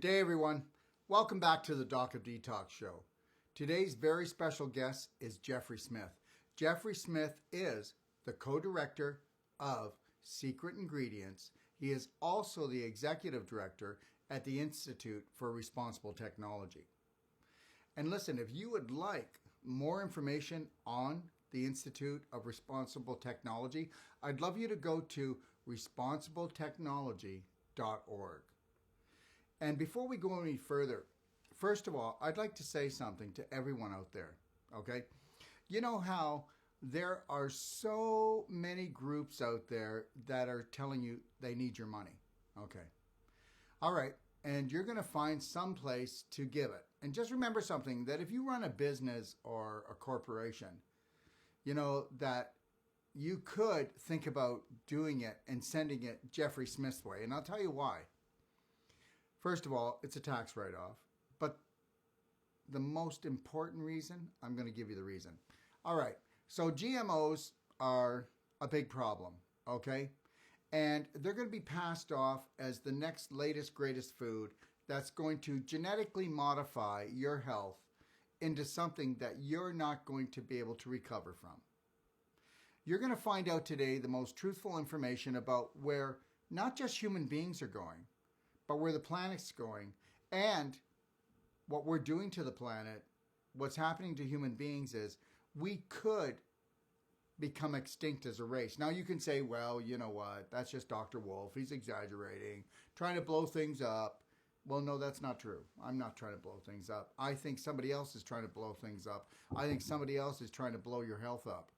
Good day, everyone. Welcome back to the Doc of Detox show. Today's very special guest is Jeffrey Smith. Jeffrey Smith is the co-director of Secret Ingredients. He is also the executive director at the Institute for Responsible Technology. And listen, if you would like more information on the Institute of Responsible Technology, I'd love you to go to responsibletechnology.org. And before we go any further, first of all, I'd like to say something to everyone out there, okay? You know how there are so many groups out there that are telling you they need your money, okay? All right, and you're going to find some place to give it. And just remember something, that if you run a business or a corporation, you know, that you could think about doing it and sending it Jeffrey Smith's way. And I'll tell you why. First of all, it's a tax write-off. But the most important reason, I'm going to give you the reason. All right, so GMOs are a big problem, okay? And they're going to be passed off as the next latest, greatest food that's going to genetically modify your health into something that you're not going to be able to recover from. You're going to find out today the most truthful information about where not just human beings are going, but where the planet's going, and what we're doing to the planet. What's happening to human beings is we could become extinct as a race. Now you can say, well, you know what, that's just Dr. Wolfe. He's exaggerating, trying to blow things up. Well, no, that's not true. I'm not trying to blow things up. I think somebody else is trying to blow things up. I think somebody else is trying to blow your health up.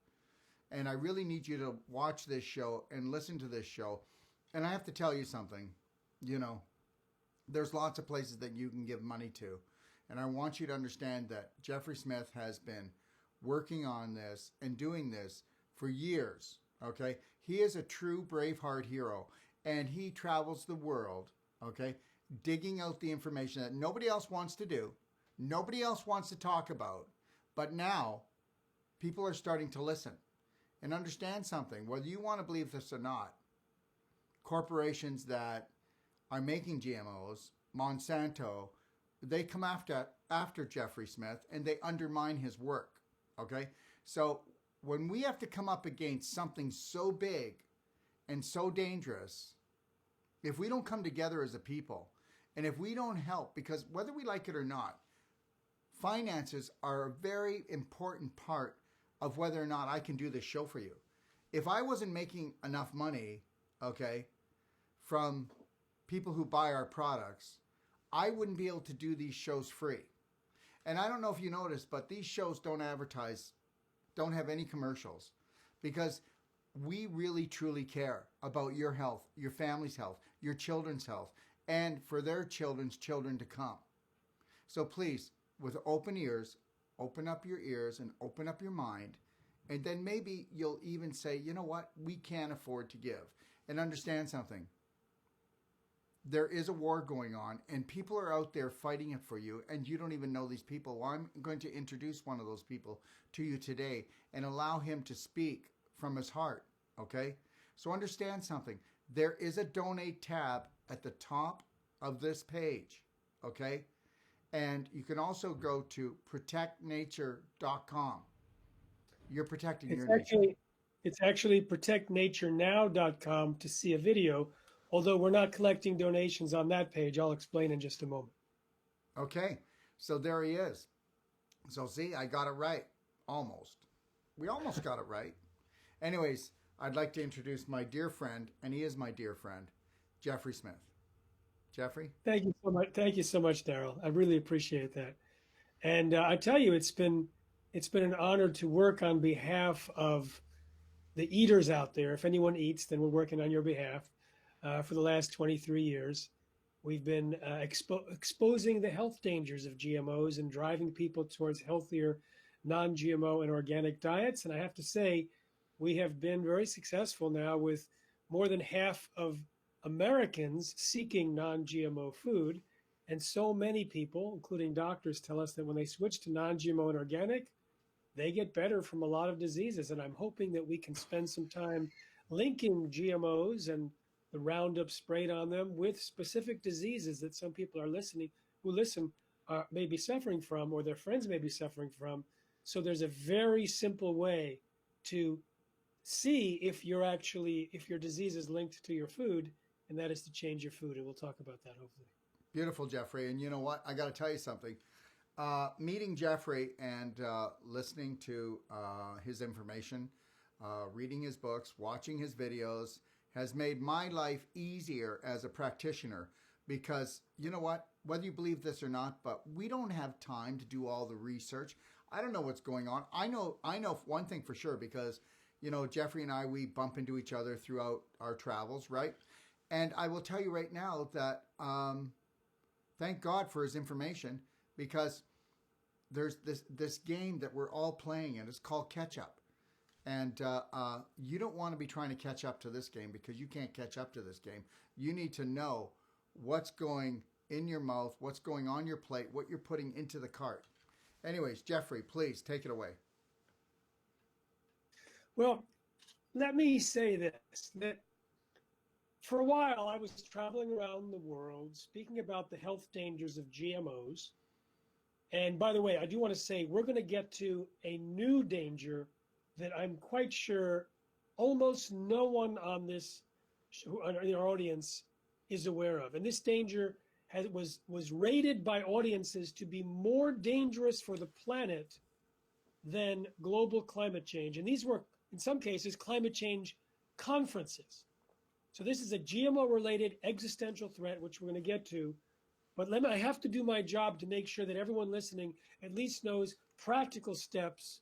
And I really need you to watch this show and listen to this show. And I have to tell you something, you know, there's lots of places that you can give money to. And I want you to understand that Jeffrey Smith has been working on this and doing this for years, okay? He is a true Braveheart hero, and he travels the world, okay, digging out the information that nobody else wants to do, nobody else wants to talk about, but now people are starting to listen and understand something, whether you want to believe this or not. Corporations that are making GMOs, Monsanto, they come after Jeffrey Smith and they undermine his work, okay? So when we have to come up against something so big and so dangerous, if we don't come together as a people, and if we don't help, because whether we like it or not, finances are a very important part of whether or not I can do this show for you. If I wasn't making enough money, okay, from people who buy our products, I wouldn't be able to do these shows free. And I don't know if you noticed, but these shows don't advertise, don't have any commercials, because we really truly care about your health, your family's health, your children's health, and for their children's children to come. So please, with open ears, open up your ears and open up your mind, and then maybe you'll even say, you know what, we can't afford to give. And understand something. There is a war going on, and people are out there fighting it for you, and you don't even know these people. Well, I'm going to introduce one of those people to you today and allow him to speak from his heart, okay? So understand something. There is a donate tab at the top of this page, okay? And you can also go to protectnature.com. You're protecting your nature. It's actually protectnaturenow.com to see a video. Although we're not collecting donations on that page, I'll explain in just a moment. Okay, so there he is. So see, I got it right. Almost. We almost got it right. Anyways, I'd like to introduce my dear friend, and he is my dear friend, Jeffrey Smith. Jeffrey? Thank you so much. Thank you so much, Darrell. I really appreciate that. And I tell you, it's been an honor to work on behalf of the eaters out there. If anyone eats, then we're working on your behalf. For the last 23 years, we've been exposing the health dangers of GMOs and driving people towards healthier non-GMO and organic diets. And I have to say, we have been very successful now with more than half of Americans seeking non-GMO food. And so many people, including doctors, tell us that when they switch to non-GMO and organic, they get better from a lot of diseases. And I'm hoping that we can spend some time linking GMOs and the Roundup sprayed on them with specific diseases that some people are listening who listen may be suffering from, or their friends may be suffering from. So there's a very simple way to see if your disease is linked to your food, and that is to change your food. And we'll talk about that hopefully. Beautiful, Jeffrey. And you know what? I got to tell you something. Meeting Jeffrey and listening to his information, reading his books, watching his videos has made my life easier as a practitioner, because you know what? Whether you believe this or not, but we don't have time to do all the research. I don't know what's going on. I know one thing for sure, because you know, Jeffrey and I, we bump into each other throughout our travels, right? And I will tell you right now that thank God for his information, because there's this game that we're all playing, and it's called catch up. And you don't want to be trying to catch up to this game, because you can't catch up to this game. You need to know what's going in your mouth, what's going on your plate, what you're putting into the cart. Anyways, Jeffrey, please take it away. Well, let me say this, that for a while I was traveling around the world speaking about the health dangers of GMOs. And by the way, I do want to say we're going to get to a new danger that I'm quite sure almost no one on this in our audience is aware of. And this danger was rated by audiences to be more dangerous for the planet than global climate change. And these were, in some cases, climate change conferences. So this is a GMO-related existential threat, which we're going to get to. But I have to do my job to make sure that everyone listening at least knows practical steps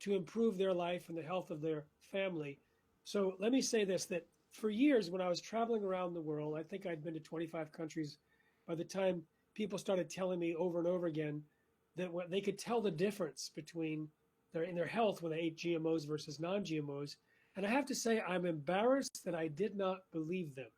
to improve their life and the health of their family. So let me say this, that for years when I was traveling around the world, I think I'd been to 25 countries by the time people started telling me over and over again that they could tell the difference between in their health when they ate GMOs versus non-GMOs. And I have to say, I'm embarrassed that I did not believe them.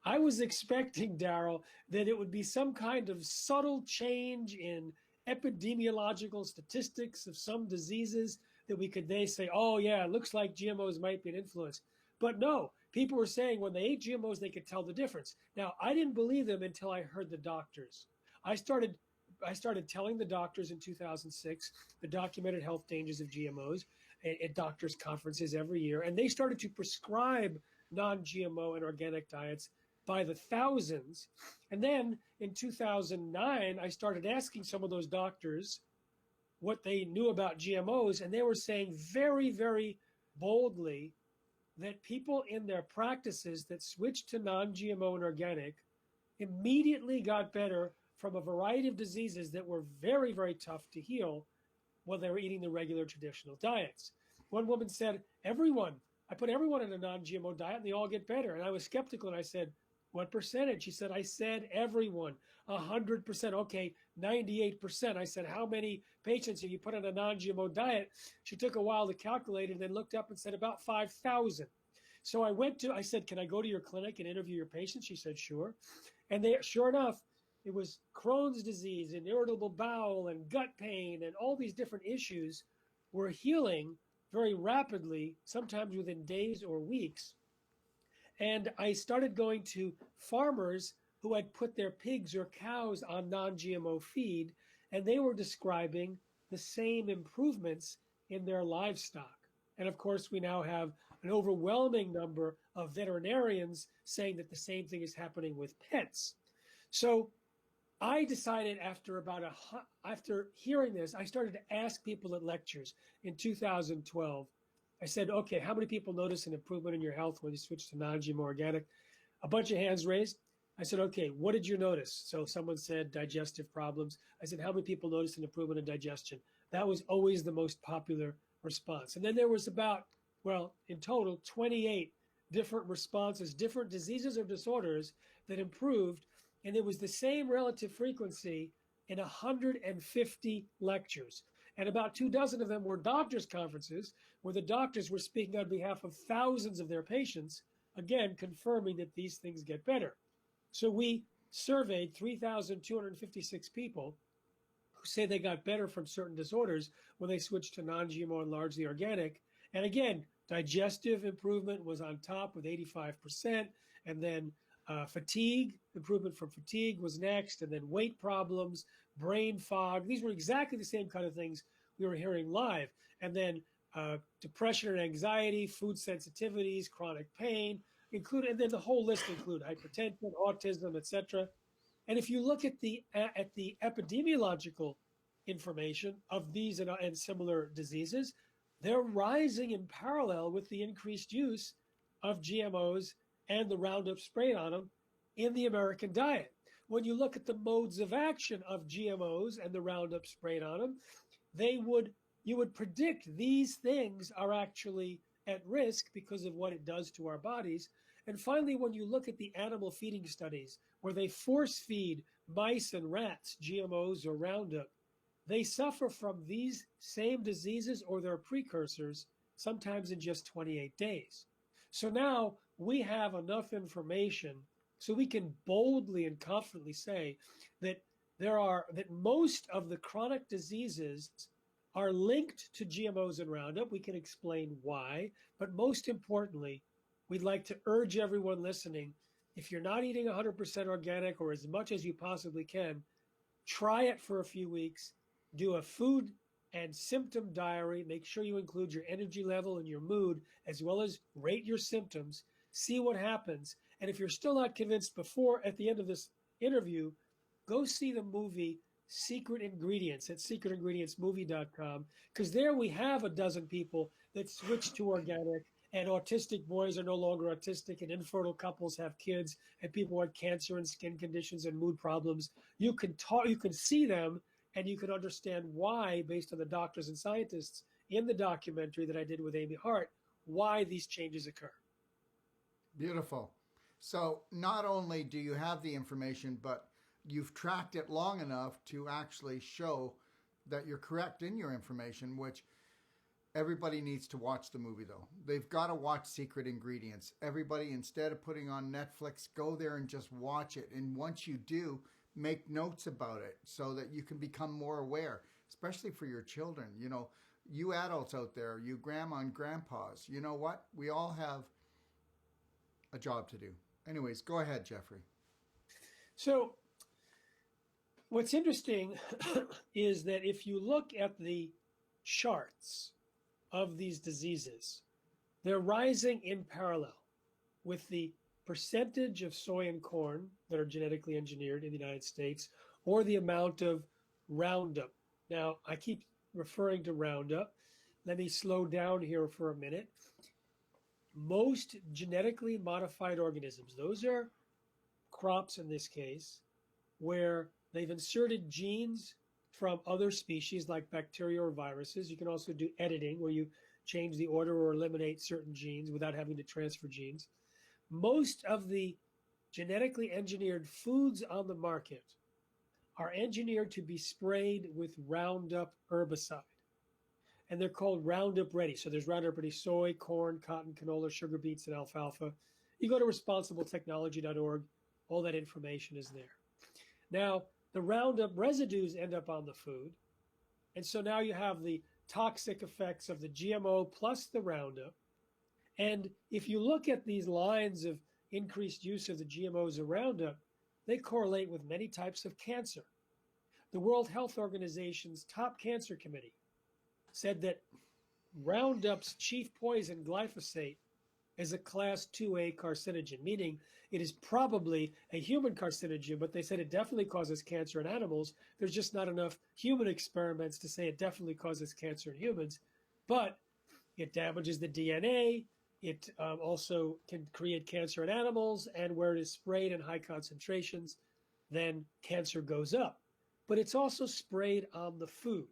I was expecting, Darrell, that it would be some kind of subtle change in epidemiological statistics of some diseases that they say, oh yeah, it looks like GMOs might be an influence. But no, people were saying when they ate GMOs, they could tell the difference. Now, I didn't believe them until I heard the doctors. I started telling the doctors in 2006 the documented health dangers of GMOs at doctors' conferences every year, and they started to prescribe non-GMO and organic diets by the thousands. And then in 2009, I started asking some of those doctors what they knew about GMOs, and they were saying very, very boldly that people in their practices that switched to non-GMO and organic immediately got better from a variety of diseases that were very, very tough to heal while they were eating the regular traditional diets. One woman said, I put everyone in a non-GMO diet and they all get better. And I was skeptical, and I said, what percentage? She said, I said everyone, 100%. Okay, 98%. I said, how many patients have you put on a non-GMO diet? She took a while to calculate and then looked up and said about 5,000. So I said, can I go to your clinic and interview your patients? She said, sure. And sure enough, it was Crohn's disease and irritable bowel and gut pain and all these different issues were healing very rapidly, sometimes within days or weeks. And I started going to farmers who had put their pigs or cows on non-GMO feed, and they were describing the same improvements in their livestock. And of course, we now have an overwhelming number of veterinarians saying that the same thing is happening with pets. So I decided after hearing this, I started to ask people at lectures in 2012. I said, okay, how many people notice an improvement in your health when you switch to non-GMO organic? A bunch of hands raised. I said, okay, what did you notice? So someone said digestive problems. I said, how many people noticed an improvement in digestion? That was always the most popular response. And then there was in total, 28 different responses, different diseases or disorders that improved. And it was the same relative frequency in 150 lectures. And about 24 of them were doctors' conferences where the doctors were speaking on behalf of thousands of their patients, again, confirming that these things get better. So we surveyed 3,256 people who say they got better from certain disorders when they switched to non-GMO and largely organic. And again, digestive improvement was on top with 85%. and then fatigue, improvement from fatigue was next, and then weight problems, brain fog. These were exactly the same kind of things we were hearing live. And then depression and anxiety, food sensitivities, chronic pain, and then the whole list included hypertension, autism, etc. And if you look at the epidemiological information of these and similar diseases, they're rising in parallel with the increased use of GMOs and the Roundup sprayed on them in the American diet. When you look at the modes of action of GMOs and the Roundup sprayed on them, you would predict these things are actually at risk because of what it does to our bodies. And finally, when you look at the animal feeding studies where they force feed mice and rats GMOs or Roundup, they suffer from these same diseases or their precursors, sometimes in just 28 days. So now we have enough information so we can boldly and confidently say that that most of the chronic diseases are linked to GMOs and Roundup. We can explain why, but most importantly, we'd like to urge everyone listening, if you're not eating 100% organic or as much as you possibly can, try it for a few weeks, do a food and symptom diary, make sure you include your energy level and your mood, as well as rate your symptoms, see what happens. And if you're still not convinced at the end of this interview, go see the movie Secret Ingredients at secretingredientsmovie.com, because there we have a dozen people that switched to organic, and autistic boys are no longer autistic, and infertile couples have kids, and people with cancer and skin conditions and mood problems. You can see them, and you can understand why, based on the doctors and scientists in the documentary that I did with Amy Hart, why these changes occur. Beautiful. So not only do you have the information, but you've tracked it long enough to actually show that you're correct in your information, which everybody needs to watch the movie, though. They've got to watch Secret Ingredients. Everybody, instead of putting on Netflix, go there and just watch it. And once you do, make notes about it so that you can become more aware, especially for your children. You know, you adults out there, you grandma and grandpas, you know what? We all have a job to do. Anyways, go ahead, Jeffrey. So what's interesting is that if you look at the charts of these diseases, they're rising in parallel with the percentage of soy and corn that are genetically engineered in the United States, or the amount of Roundup. Now, I keep referring to Roundup. Let me slow down here for a minute. Most genetically modified organisms, those are crops in this case, where they've inserted genes from other species like bacteria or viruses. You can also do editing, where you change the order or eliminate certain genes without having to transfer genes. Most of the genetically engineered foods on the market are engineered to be sprayed with Roundup herbicide. And they're called Roundup Ready. So there's Roundup Ready soy, corn, cotton, canola, sugar beets, and alfalfa. You go to responsibletechnology.org. All that information is there. Now, the Roundup residues end up on the food. And so now you have the toxic effects of the GMO plus the Roundup. And if you look at these lines of increased use of the GMOs or Roundup, they correlate with many types of cancer. The World Health Organization's top cancer committee said that Roundup's chief poison, glyphosate, is a class 2A carcinogen, meaning it is probably a human carcinogen, but they said it definitely causes cancer in animals. There's just not enough human experiments to say it definitely causes cancer in humans, but it damages the DNA. It also can create cancer in animals, and where it is sprayed in high concentrations, then cancer goes up. But it's also sprayed on the food.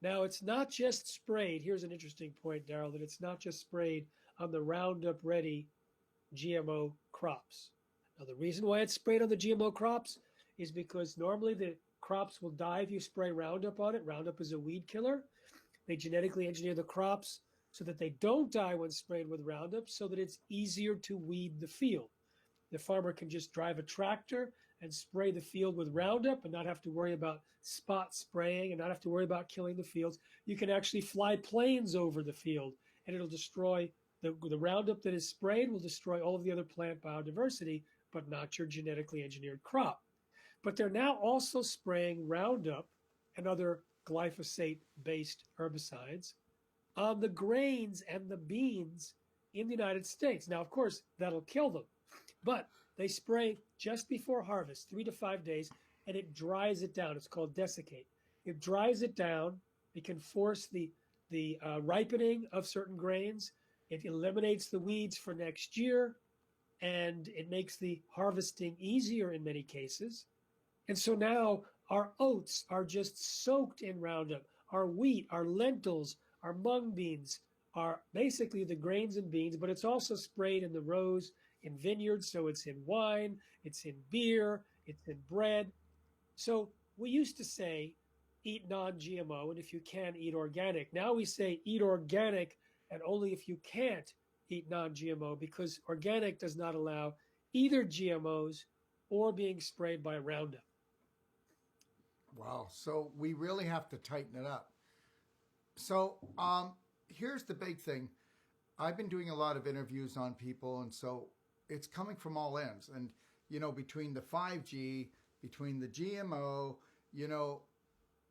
Now, it's not just sprayed. Here's an interesting point, Darrell, that it's not just sprayed on the Roundup Ready GMO crops. Now, the reason why it's sprayed on the GMO crops is because normally the crops will die if you spray Roundup on it. Roundup is a weed killer. They genetically engineer the crops so that they don't die when sprayed with Roundup, so that it's easier to weed the field. The farmer can just drive a tractor and spray the field with Roundup and not have to worry about spot spraying and not have to worry about killing the fields. You can actually fly planes over the field and it'll destroy The Roundup that is sprayed will destroy all of the other plant biodiversity, but not your genetically engineered crop. But they're now also spraying Roundup and other glyphosate-based herbicides on the grains and the beans in the United States. Now, of course, that'll kill them, but they spray just before harvest, 3 to 5 days, and it dries it down. It's called desiccate. It dries it down. It can force the ripening of certain grains. It eliminates the weeds for next year, and it makes the harvesting easier in many cases. And so now our oats are just soaked in Roundup. Our wheat, our lentils, our mung beans are basically the grains and beans, but it's also sprayed in the rows in vineyards. So it's in wine, it's in beer, it's in bread. So we used to say, eat non-GMO, and if you can, eat organic. Now we say eat organic, and only if you can't eat non-GMO, because organic does not allow either GMOs or being sprayed by Roundup. Wow. So we really have to tighten it up. So here's the big thing. I've been doing a lot of interviews on people, and so it's coming from all ends. And, you know, between the 5G, between the GMO, you know,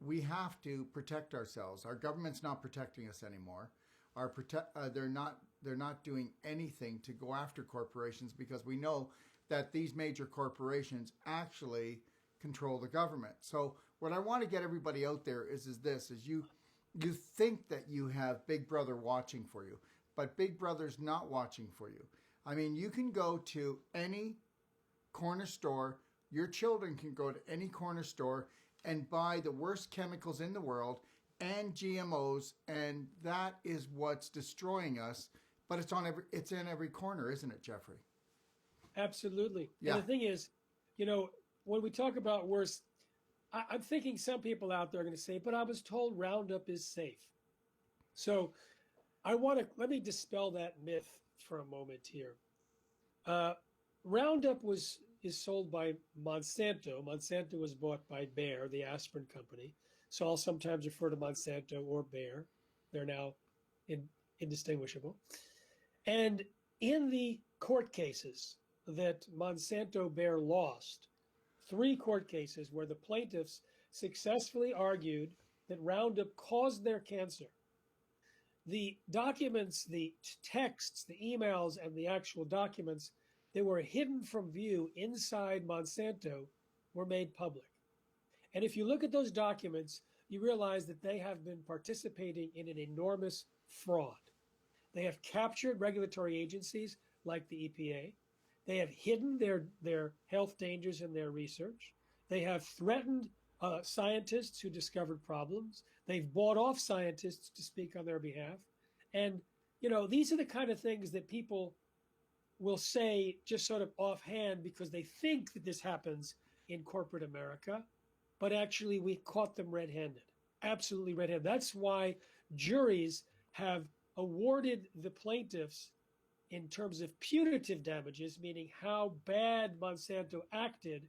we have to protect ourselves. Our government's not protecting us anymore. They're not doing anything to go after corporations, because we know that these major corporations actually control the government. So what I want to get everybody out there is you think that you have Big Brother watching for you, but Big Brother's not watching for you. I mean, you can go to any corner store, your children can go to any corner store and buy the worst chemicals in the world and GMOs, and that is what's destroying us. But it's in every corner, isn't it, Jeffrey? Absolutely. Yeah. And the thing is, you know, when we talk about worse, I'm thinking some people out there are going to say, but I was told Roundup is safe. So let me dispel that myth for a moment here. Roundup is sold by Monsanto. Monsanto was bought by Bayer, the aspirin company. So I'll sometimes refer to Monsanto or Bayer. They're now indistinguishable. And in the court cases that Monsanto Bayer lost, 3 court cases where the plaintiffs successfully argued that Roundup caused their cancer, the documents, the texts, the emails, and the actual documents that were hidden from view inside Monsanto were made public. And if you look at those documents, you realize that they have been participating in an enormous fraud. They have captured regulatory agencies like the EPA. They have hidden their health dangers in their research. They have threatened scientists who discovered problems. They've bought off scientists to speak on their behalf. And, you know, these are the kind of things that people will say just sort of offhand because they think that this happens in corporate America. But actually, we caught them red-handed, absolutely red-handed. That's why juries have awarded the plaintiffs in terms of punitive damages, meaning how bad Monsanto acted,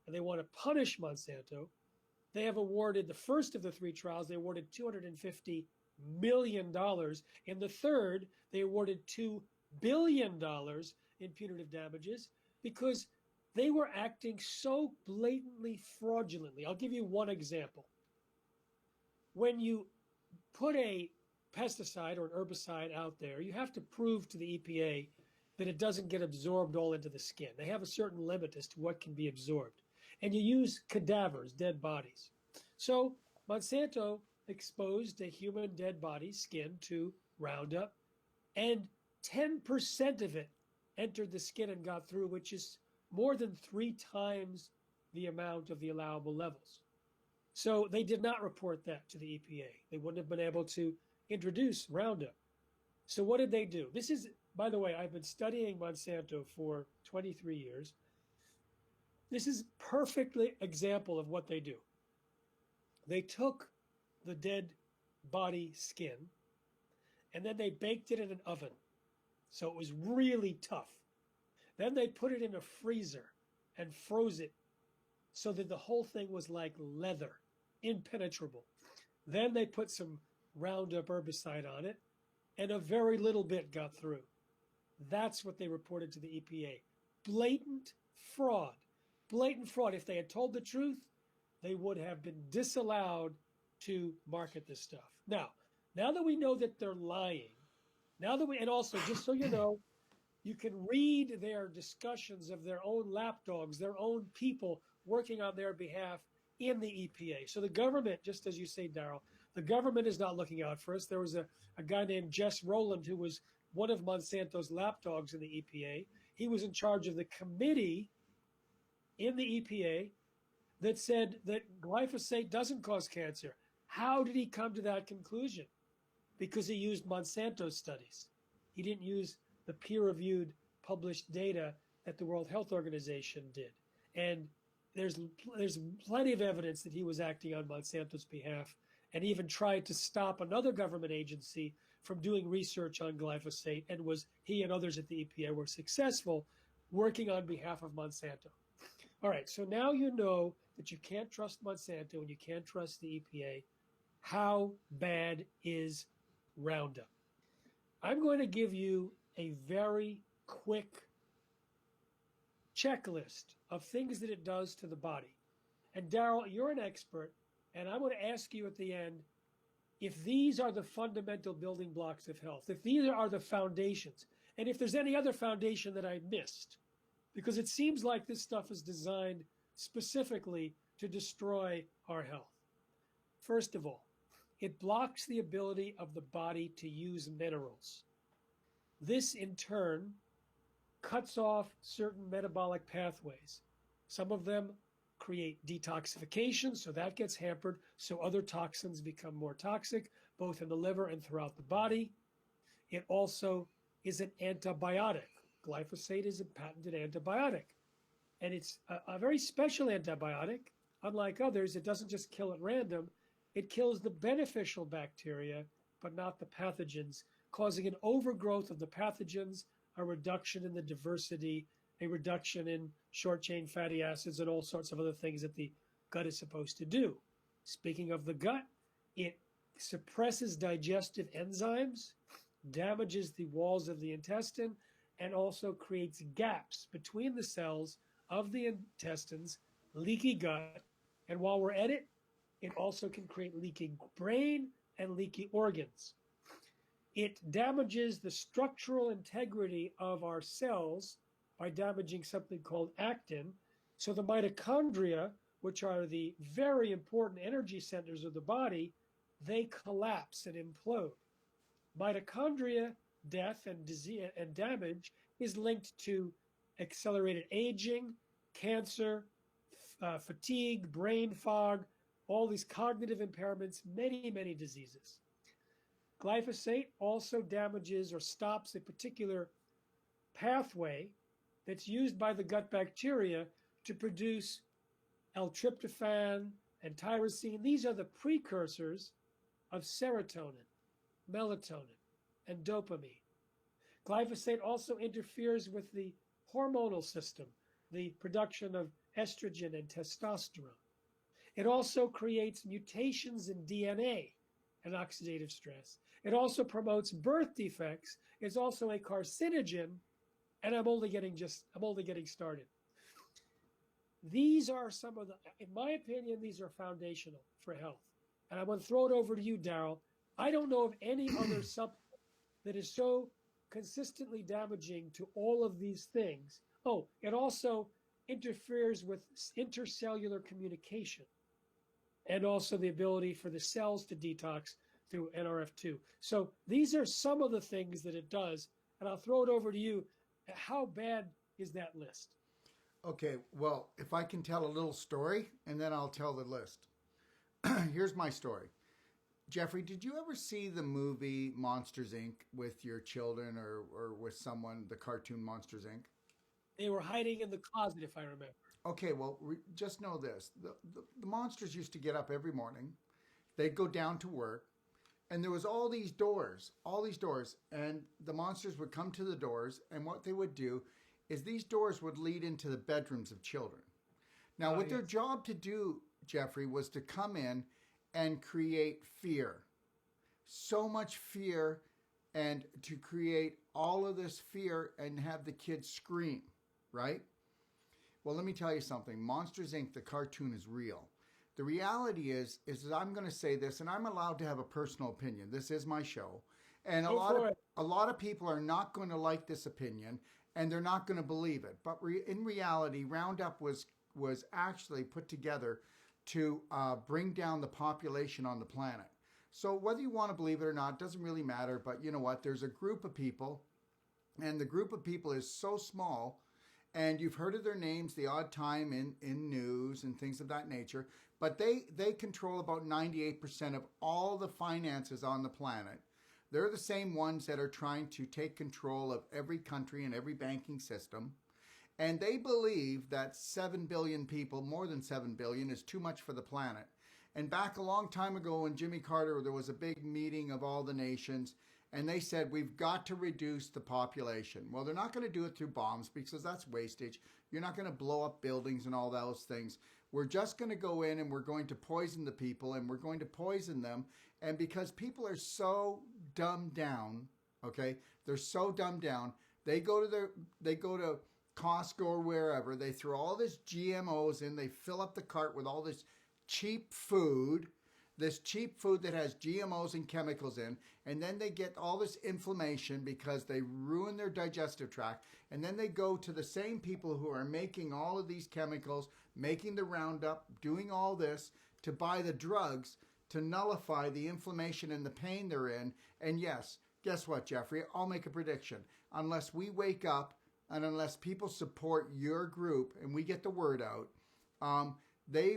and they want to punish Monsanto. They have awarded the first of the 3 trials, they awarded $250 million. In the third, they awarded $2 billion in punitive damages because they were acting so blatantly fraudulently. I'll give you one example. When you put a pesticide or an herbicide out there, you have to prove to the EPA that it doesn't get absorbed all into the skin. They have a certain limit as to what can be absorbed. And you use cadavers, dead bodies. So Monsanto exposed a human dead body's skin to Roundup, and 10% of it entered the skin and got through, which is more than 3 times the amount of the allowable levels. So they did not report that to the EPA. They wouldn't have been able to introduce Roundup. So what did they do? This is, by the way, I've been studying Monsanto for 23 years. This is perfectly example of what they do. They took the dead body skin and then they baked it in an oven. So it was really tough. Then they put it in a freezer and froze it so that the whole thing was like leather, impenetrable. Then they put some Roundup herbicide on it, and a very little bit got through. That's what they reported to the EPA. Blatant fraud. Blatant fraud. If they had told the truth, they would have been disallowed to market this stuff. Now that we know that they're lying, and also, just so you know, you can read their discussions of their own lapdogs, their own people working on their behalf in the EPA. So the government, just as you say, Darrell, the government is not looking out for us. There was a guy named Jess Rowland who was one of Monsanto's lapdogs in the EPA. He was in charge of the committee in the EPA that said that glyphosate doesn't cause cancer. How did he come to that conclusion? Because he used Monsanto studies. He didn't use the peer-reviewed published data that the World Health Organization did. And there's plenty of evidence that he was acting on Monsanto's behalf and even tried to stop another government agency from doing research on glyphosate, and he and others at the EPA were successful working on behalf of Monsanto. All right, so now you know that you can't trust Monsanto and you can't trust the EPA. How bad is Roundup? I'm going to give you a very quick checklist of things that it does to the body. And Darrell, you're an expert, and I'm going to ask you at the end if these are the fundamental building blocks of health, if these are the foundations, and if there's any other foundation that I missed, because it seems like this stuff is designed specifically to destroy our health. First of all, it blocks the ability of the body to use minerals. This, in turn, cuts off certain metabolic pathways. Some of them create detoxification, so that gets hampered, so other toxins become more toxic, both in the liver and throughout the body. It also is an antibiotic. Glyphosate is a patented antibiotic, and it's a very special antibiotic. Unlike others, it doesn't just kill at random. It kills the beneficial bacteria, but not the pathogens, causing an overgrowth of the pathogens, a reduction in the diversity, a reduction in short-chain fatty acids, and all sorts of other things that the gut is supposed to do. Speaking of the gut, it suppresses digestive enzymes, damages the walls of the intestine, and also creates gaps between the cells of the intestines, leaky gut, and while we're at it, it also can create leaky brain and leaky organs. It damages the structural integrity of our cells by damaging something called actin. So the mitochondria, which are the very important energy centers of the body, they collapse and implode. Mitochondria death and disease and damage is linked to accelerated aging, cancer, fatigue, brain fog, all these cognitive impairments, many, many diseases. Glyphosate also damages or stops a particular pathway that's used by the gut bacteria to produce L-tryptophan and tyrosine. These are the precursors of serotonin, melatonin, and dopamine. Glyphosate also interferes with the hormonal system, the production of estrogen and testosterone. It also creates mutations in DNA and oxidative stress. It also promotes birth defects. It's also a carcinogen, and I'm only getting started. These are some of in my opinion, these are foundational for health. And I want to throw it over to you, Darrell. I don't know of any other supplement that is so consistently damaging to all of these things. Oh, it also interferes with intercellular communication, and also the ability for the cells to detox through NRF2. So these are some of the things that it does, and I'll throw it over to you. How bad is that list? Okay, well, if I can tell a little story, and then I'll tell the list. Here's my story. Jeffrey, did you ever see the movie Monsters, Inc. with your children or with someone, the cartoon Monsters, Inc.? They were hiding in the closet, if I remember. Okay, well, just know this. The monsters used to get up every morning. They'd go down to work, and there was all these doors, and the monsters would come to the doors, and what they would do is these doors would lead into the bedrooms of children. Now, what their job to do, Jeffrey, was to come in and create fear. So much fear and to create all of this fear and have the kids scream, right? Well, let me tell you something. Monsters Inc., the cartoon, is real. The reality is that I'm going to say this, and I'm allowed to have a personal opinion. This is my show, and Go for it. a lot of people are not going to like this opinion, and they're not going to believe it. But in reality, Roundup was actually put together to bring down the population on the planet. So whether you want to believe it or not doesn't really matter. But you know what? There's a group of people, and the group of people is so small, and you've heard of their names the odd time in news and things of that nature. But they control about 98% of all the finances on the planet. They're the same ones that are trying to take control of every country and every banking system. And they believe that 7 billion people, more than 7 billion, is too much for the planet. And back a long time ago when Jimmy Carter, there was a big meeting of all the nations, and they said, we've got to reduce the population. Well, they're not going to do it through bombs because that's wastage. You're not going to blow up buildings and all those things. We're just going to go in and we're going to poison the people, and we're going to poison them. And because people are so dumbed down, okay, they're so dumbed down, they go to Costco or wherever, they throw all this GMOs in, they fill up the cart with all this cheap food that has GMOs and chemicals in, and then they get all this inflammation because they ruin their digestive tract, and then they go to the same people who are making all of these chemicals, making the Roundup, doing all this to buy the drugs to nullify the inflammation and the pain they're in. And yes, guess what, Jeffrey? I'll make a prediction. Unless we wake up and unless people support your group and we get the word out, they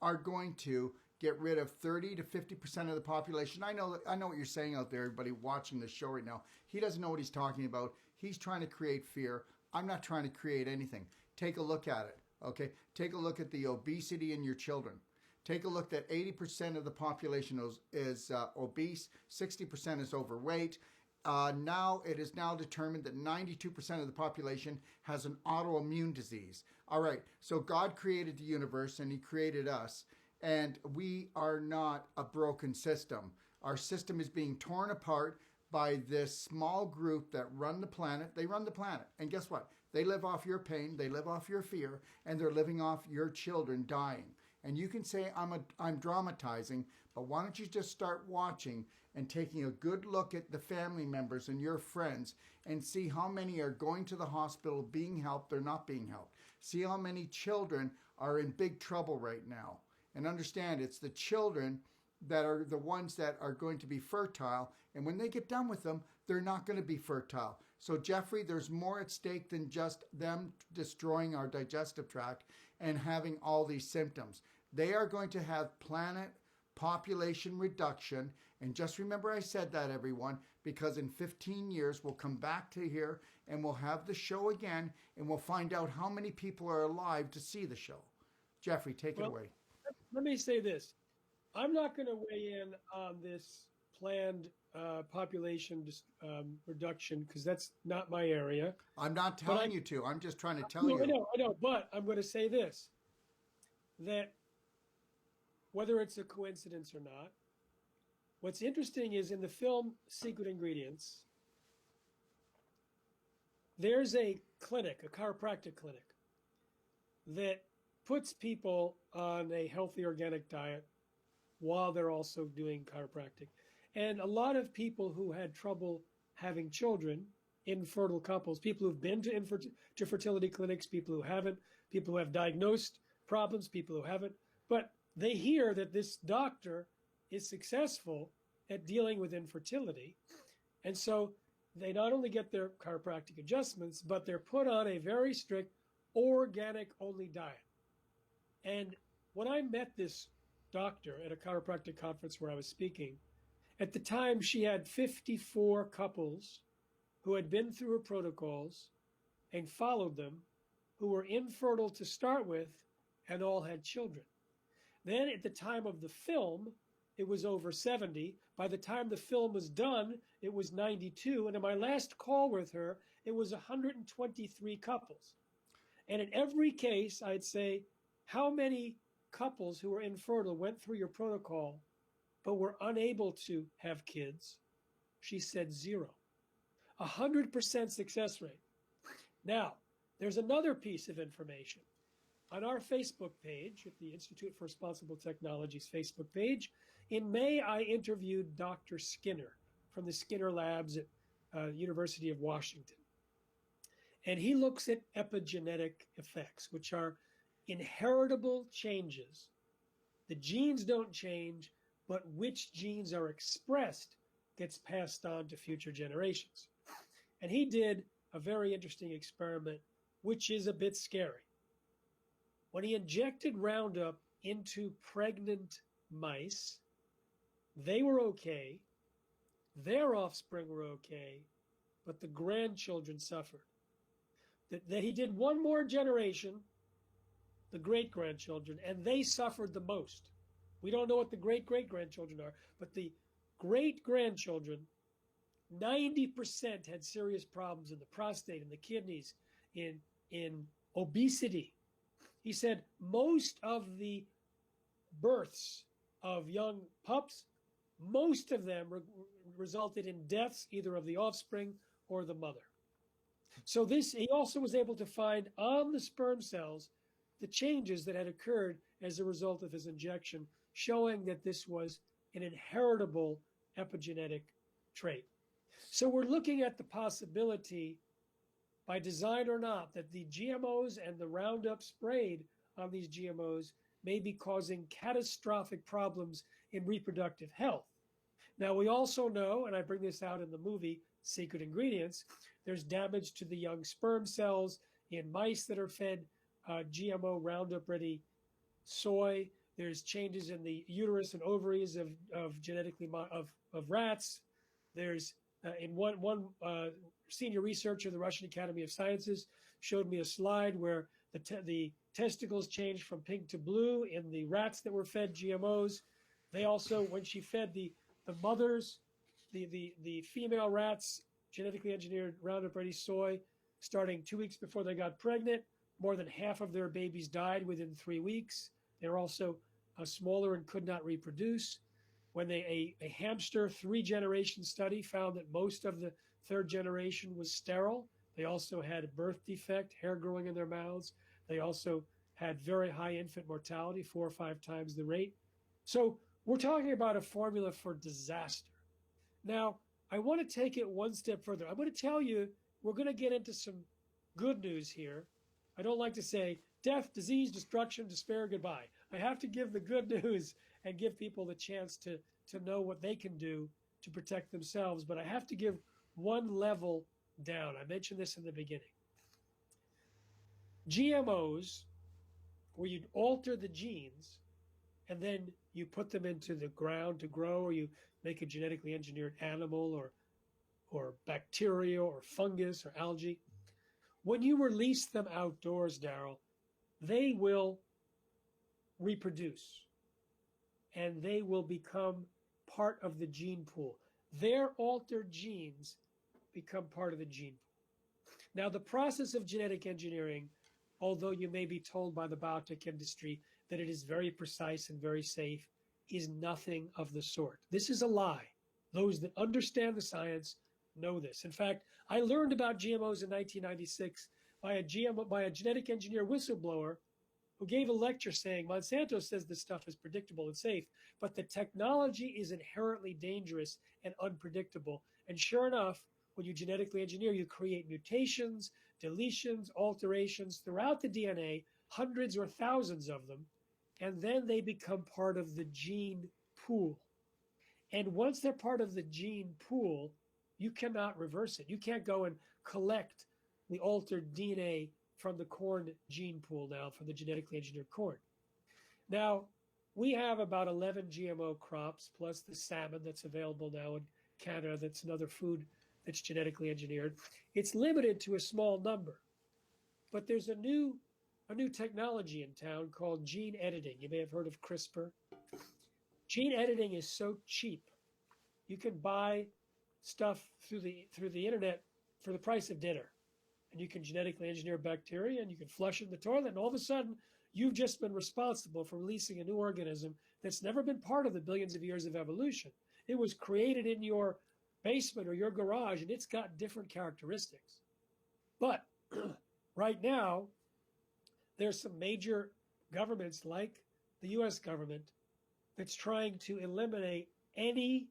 are going to get rid of 30 to 50% of the population. I know what you're saying out there, everybody watching the show right now. He doesn't know what he's talking about. He's trying to create fear. I'm not trying to create anything. Take a look at it, okay? Take a look at the obesity in your children. Take a look that 80% of the population is obese, 60% is overweight. Now it is now determined that 92% of the population has an autoimmune disease. All right, so God created the universe and he created us, and we are not a broken system. Our system is being torn apart by this small group that run the planet. They run the planet. And guess what? They live off your pain, they live off your fear, and they're living off your children dying. And you can say I'm dramatizing, but why don't you just start watching and taking a good look at the family members and your friends and see how many are going to the hospital being helped or not being helped. See how many children are in big trouble right now. And understand it's the children that are the ones that are going to be fertile. And when they get done with them, they're not going to be fertile. So Jeffrey, there's more at stake than just them destroying our digestive tract and having all these symptoms. They are going to have planet population reduction. And just remember I said that, everyone, because in 15 years we'll come back to here and we'll have the show again and we'll find out how many people are alive to see the show. Jeffrey, take it away. Let me say this. I'm not going to weigh in on this planned population reduction because that's not my area. I'm not telling you to. I'm just trying to tell you. I know. But I'm going to say this, that whether it's a coincidence or not, what's interesting is in the film Secret Ingredients, there's a clinic, a chiropractic clinic, that puts people on a healthy organic diet while they're also doing chiropractic. And a lot of people who had trouble having children, infertile couples, people who've been to fertility clinics, people who haven't, people who have diagnosed problems, people who haven't, but they hear that this doctor is successful at dealing with infertility. And so they not only get their chiropractic adjustments, but they're put on a very strict organic only diet. And when I met this doctor at a chiropractic conference where I was speaking, at the time she had 54 couples who had been through her protocols and followed them, who were infertile to start with and all had children. Then at the time of the film, it was over 70. By the time the film was done, it was 92. And in my last call with her, it was 123 couples. And in every case, I'd say, how many couples who were infertile went through your protocol but were unable to have kids? She said 0. 100% success rate. Now, there's another piece of information. On our Facebook page, at the Institute for Responsible Technology's Facebook page, in May, I interviewed Dr. Skinner from the Skinner Labs at University of Washington. And he looks at epigenetic effects, which are inheritable changes. The genes don't change, but which genes are expressed gets passed on to future generations. And he did a very interesting experiment, which is a bit scary. When he injected Roundup into pregnant mice, they were okay, their offspring were okay, but the grandchildren suffered. That he did one more generation, the great-grandchildren, and they suffered the most. We don't know what the great-great-grandchildren are, but the great-grandchildren, 90% had serious problems in the prostate, in the kidneys, in obesity. He said most of the births of young pups, most of them resulted in deaths either of the offspring or the mother. So he also was able to find on the sperm cells the changes that had occurred as a result of his injection, showing that this was an inheritable epigenetic trait. So we're looking at the possibility, by design or not, that the GMOs and the Roundup sprayed on these GMOs may be causing catastrophic problems in reproductive health. Now, we also know, and I bring this out in the movie, Secret Ingredients, there's damage to the young sperm cells in mice that are fed GMO Roundup-ready soy. There's changes in the uterus and ovaries of genetically of rats. There's in one senior researcher of the Russian Academy of Sciences showed me a slide where the testicles changed from pink to blue in the rats that were fed GMOs. They also, when she fed the mothers, the female rats, genetically engineered Roundup Ready soy, starting 2 weeks before they got pregnant, more than half of their babies died within 3 weeks. They were also smaller and could not reproduce. When a hamster 3-generation study found that most of the 3rd generation was sterile, they also had a birth defect, hair growing in their mouths. They also had very high infant mortality, 4 or 5 times the rate. So we're talking about a formula for disaster. Now, I want to take it one step further. I'm going to tell you, we're going to get into some good news here. I don't like to say death, disease, destruction, despair, goodbye. I have to give the good news and give people the chance to know what they can do to protect themselves. But I have to give one level down. I mentioned this in the beginning. GMOs, where you alter the genes and then you put them into the ground to grow, or you make a genetically engineered animal or bacteria or fungus or algae. When you release them outdoors, Darrell, they will reproduce and they will become part of the gene pool. Their altered genes become part of the gene pool. Now, the process of genetic engineering, although you may be told by the biotech industry that it is very precise and very safe, is nothing of the sort. This is a lie. Those that understand the science know this. In fact, I learned about GMOs in 1996 by a genetic engineer whistleblower who gave a lecture saying Monsanto says this stuff is predictable and safe, but the technology is inherently dangerous and unpredictable. And sure enough, when you genetically engineer, you create mutations, deletions, alterations throughout the DNA, hundreds or thousands of them, and then they become part of the gene pool. And once they're part of the gene pool, you cannot reverse it. You can't go and collect the altered DNA from the corn gene pool now, from the genetically engineered corn. Now, we have about 11 GMO crops, plus the salmon that's available now in Canada. That's another food that's genetically engineered. It's limited to a small number. But there's a new technology in town called gene editing. You may have heard of CRISPR. Gene editing is so cheap. You can buy stuff through the internet for the price of dinner. And you can genetically engineer bacteria and you can flush it in the toilet, and all of a sudden you've just been responsible for releasing a new organism that's never been part of the billions of years of evolution. It was created in your basement or your garage, and it's got different characteristics. But right now, there's some major governments like the US government that's trying to eliminate any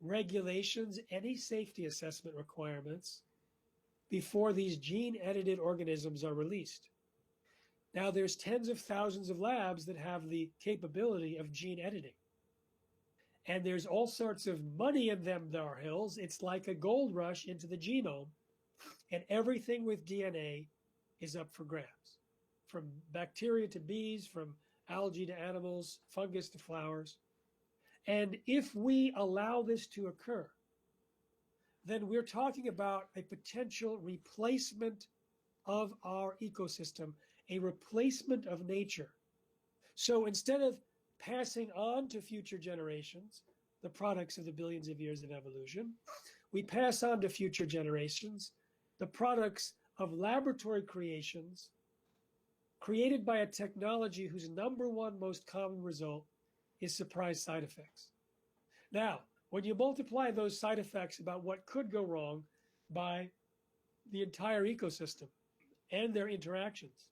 regulations, any safety assessment requirements before these gene-edited organisms are released. Now, there's tens of thousands of labs that have the capability of gene editing. And there's all sorts of money in them, there hills. It's like a gold rush into the genome. And everything with DNA is up for grabs. From bacteria to bees, from algae to animals, fungus to flowers. And if we allow this to occur, then we're talking about a potential replacement of our ecosystem, a replacement of nature. So instead of passing on to future generations the products of the billions of years of evolution, we pass on to future generations the products of laboratory creations created by a technology whose number one most common result is surprise side effects. Now, when you multiply those side effects about what could go wrong by the entire ecosystem and their interactions,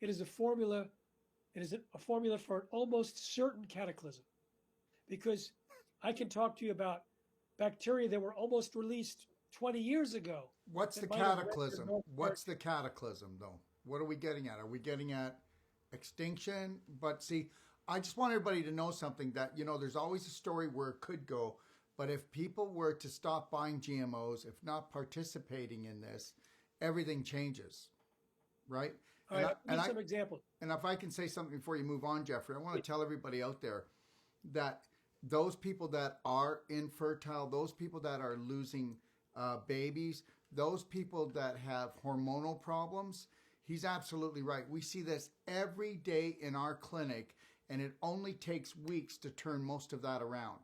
it is a formula for an almost certain cataclysm. Because I can talk to you about bacteria that were almost released 20 years ago. What's the cataclysm? What's the cataclysm, though? What are we getting at? Are we getting at extinction? But see, I just want everybody to know something that, there's always a story where it could go. But if people were to stop buying GMOs, if not participating in this, everything changes, right? All right, give some examples. And if I can say something before you move on, Jeffrey, I want to tell everybody out there that those people that are infertile, those people that are losing babies, those people that have hormonal problems, he's absolutely right. We see this every day in our clinic, and it only takes weeks to turn most of that around.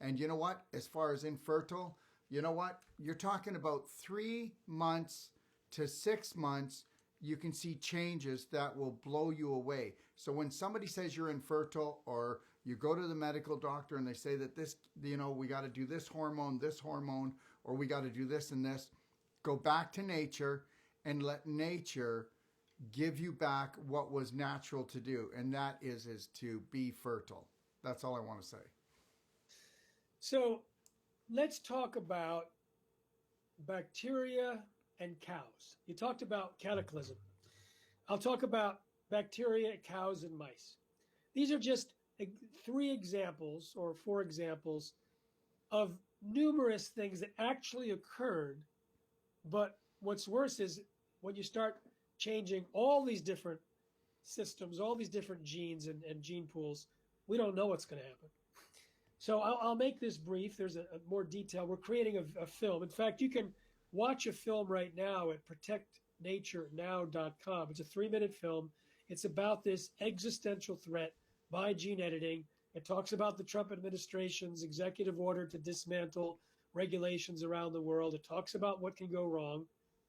And you know what? As far as infertile, you know what? You're talking about 3 months to 6 months, you can see changes that will blow you away. So when somebody says you're infertile, or you go to the medical doctor and they say that this, we got to do this hormone, or we got to do this and this, go back to nature and let nature give you back what was natural to do. And that is to be fertile. That's all I want to say. So let's talk about bacteria and cows. You talked about cataclysm. I'll talk about bacteria, cows, and mice. These are just 3 examples or 4 examples of numerous things that actually occurred. But what's worse is when you start changing all these different systems, all these different genes and gene pools, we don't know what's going to happen. So I'll make this brief. There's a more detail. We're creating a film. In fact, you can watch a film right now at protectnaturenow.com. It's a 3-minute film. It's about this existential threat by gene editing. It talks about the Trump administration's executive order to dismantle regulations around the world. It talks about what can go wrong.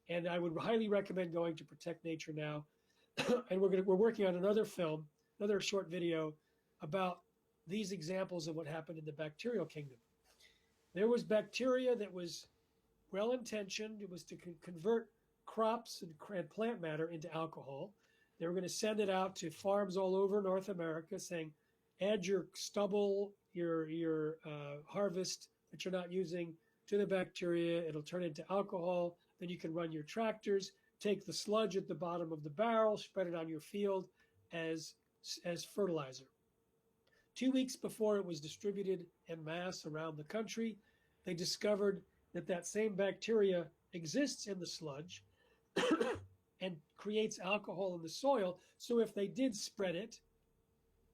And I would highly recommend going to Protect Nature Now. And we're working on another film, another short video about these examples of what happened in the bacterial kingdom. There was bacteria that was well-intentioned. It was to convert crops and plant matter into alcohol. They were going to send it out to farms all over North America saying, add your stubble, your harvest that you're not using to the bacteria. It'll turn into alcohol. Then you can run your tractors, take the sludge at the bottom of the barrel, spread it on your field as fertilizer. 2 weeks before it was distributed en masse around the country, they discovered that same bacteria exists in the sludge and creates alcohol in the soil. So if they did spread it,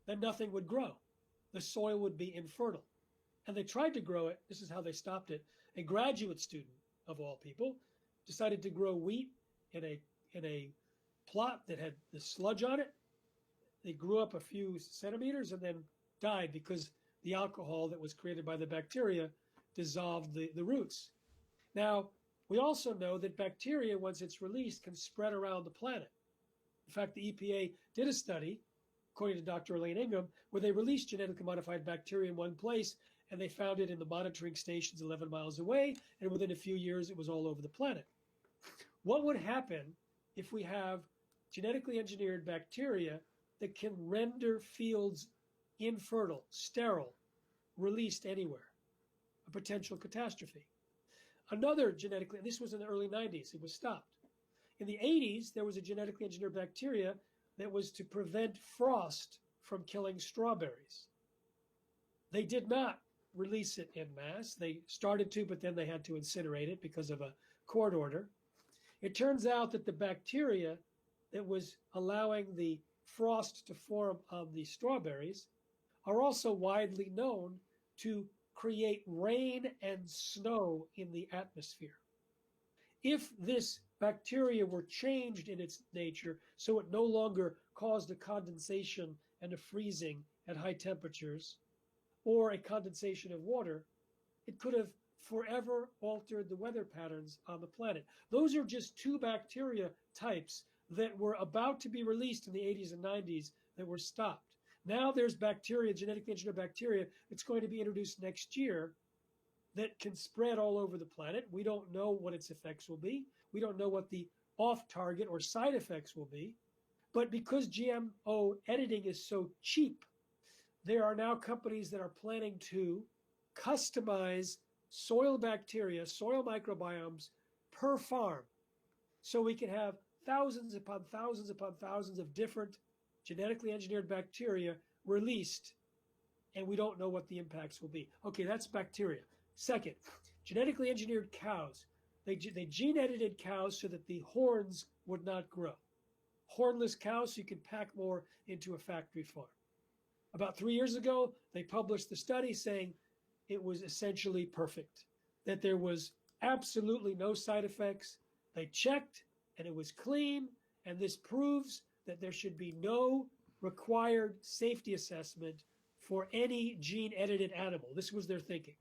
then nothing would grow. The soil would be infertile. And they tried to grow it. This is how they stopped it. A graduate student, of all people, decided to grow wheat in a plot that had the sludge on it. They grew up a few centimeters and then died because the alcohol that was created by the bacteria dissolved the roots. Now, we also know that bacteria, once it's released, can spread around the planet. In fact, the EPA did a study, according to Dr. Elaine Ingham, where they released genetically modified bacteria in one place, and they found it in the monitoring stations 11 miles away, and within a few years, it was all over the planet. What would happen if we have genetically engineered bacteria that can render fields infertile, sterile, released anywhere? A potential catastrophe. Another genetically, and this was in the early 90s, it was stopped. In the 80s, there was a genetically engineered bacteria that was to prevent frost from killing strawberries. They did not release it en masse. They started to, but then they had to incinerate it because of a court order. It turns out that the bacteria that was allowing the frost to form on the strawberries are also widely known to create rain and snow in the atmosphere. If this bacteria were changed in its nature so it no longer caused a condensation and a freezing at high temperatures or a condensation of water, it could have forever altered the weather patterns on the planet. Those are just two bacteria types that were about to be released in the 80s and 90s that were stopped. Now there's bacteria, genetically engineered bacteria, that's going to be introduced next year that can spread all over the planet. We don't know what its effects will be. We don't know what the off-target or side effects will be. But because GMO editing is so cheap, there are now companies that are planning to customize soil bacteria, soil microbiomes per farm. So we can have thousands upon thousands upon thousands of different genetically engineered bacteria released, and we don't know what the impacts will be. Okay, that's bacteria. Second, genetically engineered cows. They gene edited cows so that the horns would not grow. Hornless cows, so you can pack more into a factory farm. About 3 years ago, they published the study saying it was essentially perfect, that there was absolutely no side effects. They checked and it was clean, and this proves that there should be no required safety assessment for any gene-edited animal. This was their thinking.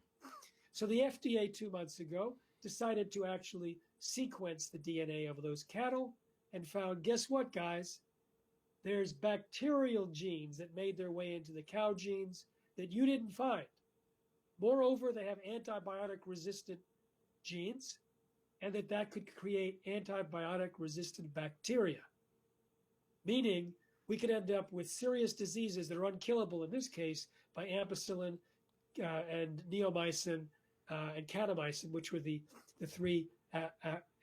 So the FDA 2 months ago decided to actually sequence the DNA of those cattle and found, guess what, guys? There's bacterial genes that made their way into the cow genes that you didn't find. Moreover, they have antibiotic-resistant genes, and that could create antibiotic-resistant bacteria, meaning we could end up with serious diseases that are unkillable in this case by ampicillin and neomycin and kanamycin, which were the three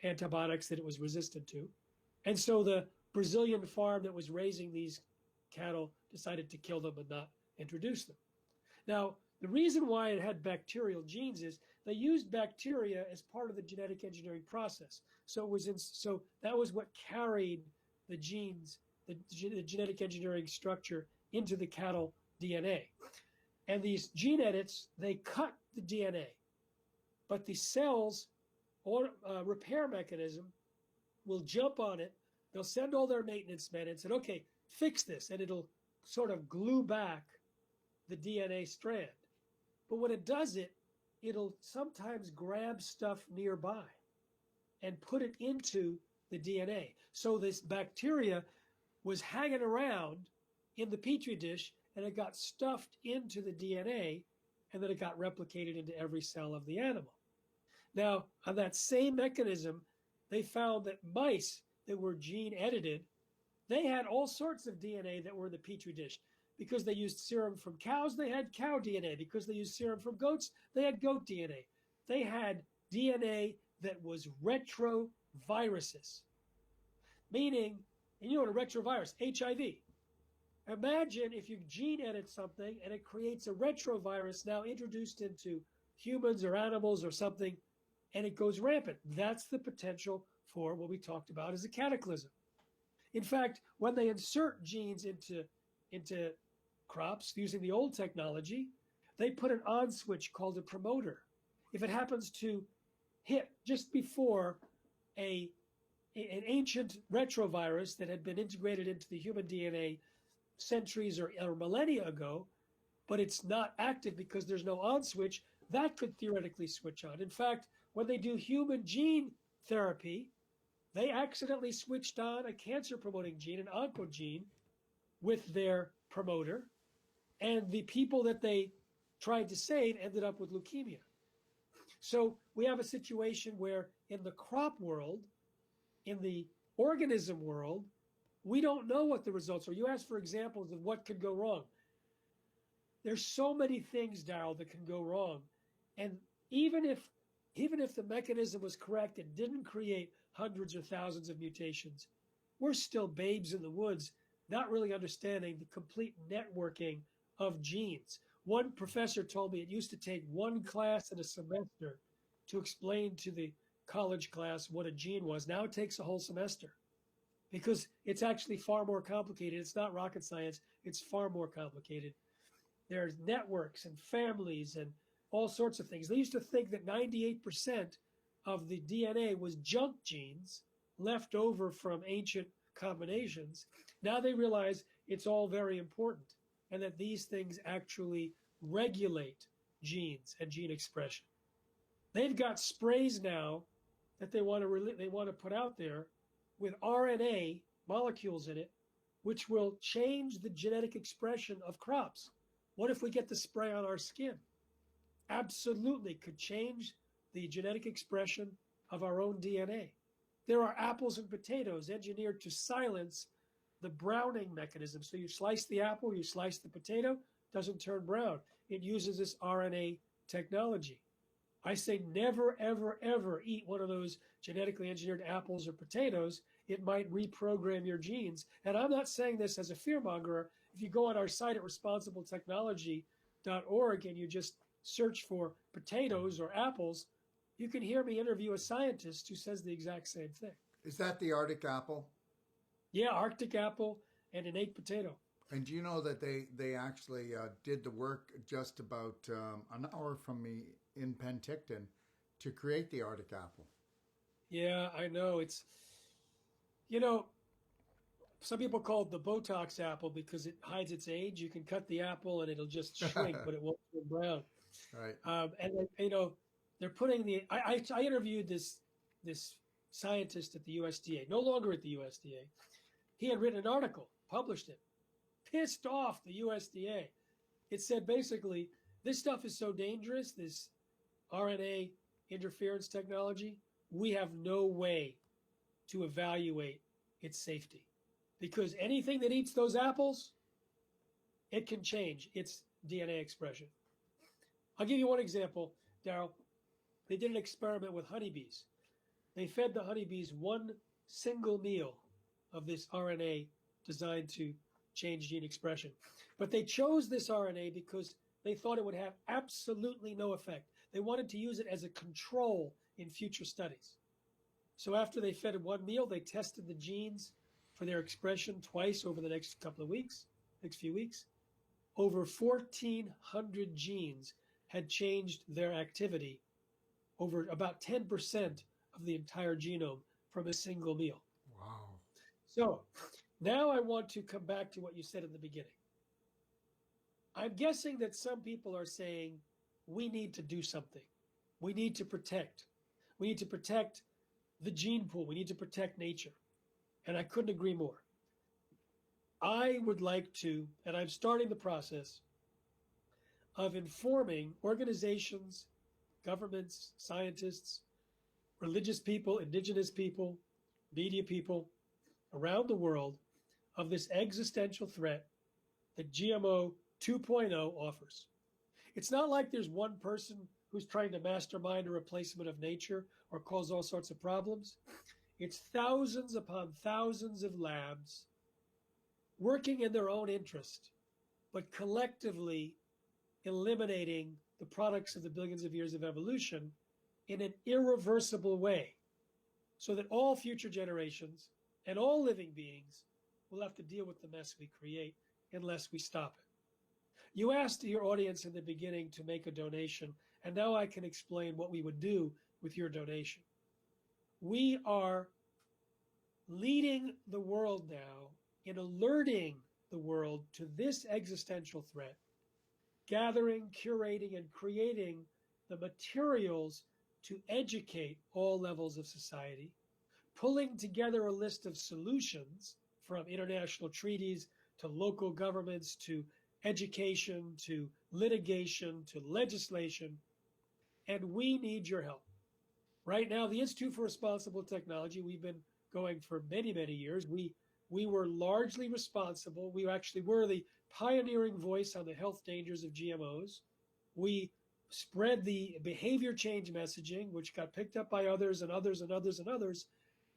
antibiotics that it was resistant to. And so the Brazilian farm that was raising these cattle decided to kill them and not introduce them. Now, the reason why it had bacterial genes is they used bacteria as part of the genetic engineering process. So that was what carried the genes, the genetic engineering structure into the cattle DNA. And these gene edits, they cut the DNA, but the cells or repair mechanism will jump on it. They'll send all their maintenance men and say, okay, fix this, and it'll sort of glue back the DNA strand. But when it does it, it'll sometimes grab stuff nearby and put it into the DNA. So this bacteria was hanging around in the petri dish, and it got stuffed into the DNA, and then it got replicated into every cell of the animal. Now, on that same mechanism, they found that mice that were gene edited, they had all sorts of DNA that were in the petri dish. Because they used serum from cows, they had cow DNA. Because they used serum from goats, they had goat DNA. They had DNA that was retroviruses, meaning, and you know what a retrovirus, HIV. Imagine if you gene edit something and it creates a retrovirus now introduced into humans or animals or something, and it goes rampant. That's the potential for what we talked about as a cataclysm. In fact, when they insert genes into crops using the old technology, they put an on switch called a promoter. If it happens to hit just before an ancient retrovirus that had been integrated into the human DNA centuries or millennia ago, but it's not active because there's no on switch, that could theoretically switch on. In fact, when they do human gene therapy, they accidentally switched on a cancer-promoting gene, an oncogene, with their promoter. And the people that they tried to save ended up with leukemia. So we have a situation where in the crop world, in the organism world, we don't know what the results are. You asked for examples of what could go wrong. There's so many things, Darrell, that can go wrong. And even if the mechanism was correct and didn't create hundreds or thousands of mutations, we're still babes in the woods, not really understanding the complete networking of genes. One professor told me it used to take one class in a semester to explain to the college class what a gene was. Now it takes a whole semester because it's actually far more complicated. It's not rocket science. It's far more complicated. There's networks and families and all sorts of things. They used to think that 98% of the DNA was junk genes left over from ancient combinations. Now they realize it's all very important and that these things actually regulate genes and gene expression. They've got sprays now that they want to put out there with RNA molecules in it, which will change the genetic expression of crops. What if we get the spray on our skin? Absolutely could change the genetic expression of our own DNA. There are apples and potatoes engineered to silence the browning mechanism. So you slice the apple, you slice the potato, doesn't turn brown. It uses this RNA technology. I say never, ever, ever eat one of those genetically engineered apples or potatoes. It might reprogram your genes. And I'm not saying this as a fearmonger. If you go on our site at responsibletechnology.org and you just search for potatoes or apples, you can hear me interview a scientist who says the exact same thing. Is that the Arctic apple? Yeah, Arctic apple and innate potato. And do you know that they actually did the work just about an hour from me in Penticton to create the Arctic apple? Yeah, I know. It's, some people call it the Botox apple because it hides its age. You can cut the apple and it'll just shrink, but it won't turn brown. Right. And they're putting I interviewed this scientist at the USDA, no longer at the USDA. He had written an article, published it, pissed off the USDA. It said basically, this stuff is so dangerous, this RNA interference technology, we have no way to evaluate its safety. Because anything that eats those apples, it can change its DNA expression. I'll give you one example, Darrell. They did an experiment with honeybees. They fed the honeybees one single meal of this RNA designed to change gene expression. But they chose this RNA because they thought it would have absolutely no effect. They wanted to use it as a control in future studies. So after they fed it one meal, they tested the genes for their expression twice over the next few weeks. Over 1,400 genes had changed their activity, over about 10% of the entire genome from a single meal. Wow. So now I want to come back to what you said in the beginning. I'm guessing that some people are saying we need to do something. We need to protect. We need to protect the gene pool. We need to protect nature. And I couldn't agree more. I would like to, and I'm starting the process of informing organizations, governments, scientists, religious people, indigenous people, media people around the world of this existential threat that GMO 2.0 offers. It's not like there's one person who's trying to mastermind a replacement of nature or cause all sorts of problems. It's thousands upon thousands of labs working in their own interest, but collectively eliminating the products of the billions of years of evolution in an irreversible way, so that all future generations and all living beings will have to deal with the mess we create unless we stop it. You asked your audience in the beginning to make a donation, and now I can explain what we would do with your donation. We are leading the world now in alerting the world to this existential threat, gathering, curating, and creating the materials to educate all levels of society, pulling together a list of solutions from international treaties to local governments to education to litigation to legislation, and we need your help. Right now, the Institute for Responsible Technology, we've been going for many, many years. We were largely responsible. We actually were the pioneering voice on the health dangers of GMOs. We spread the behavior change messaging, which got picked up by others and others and others and others,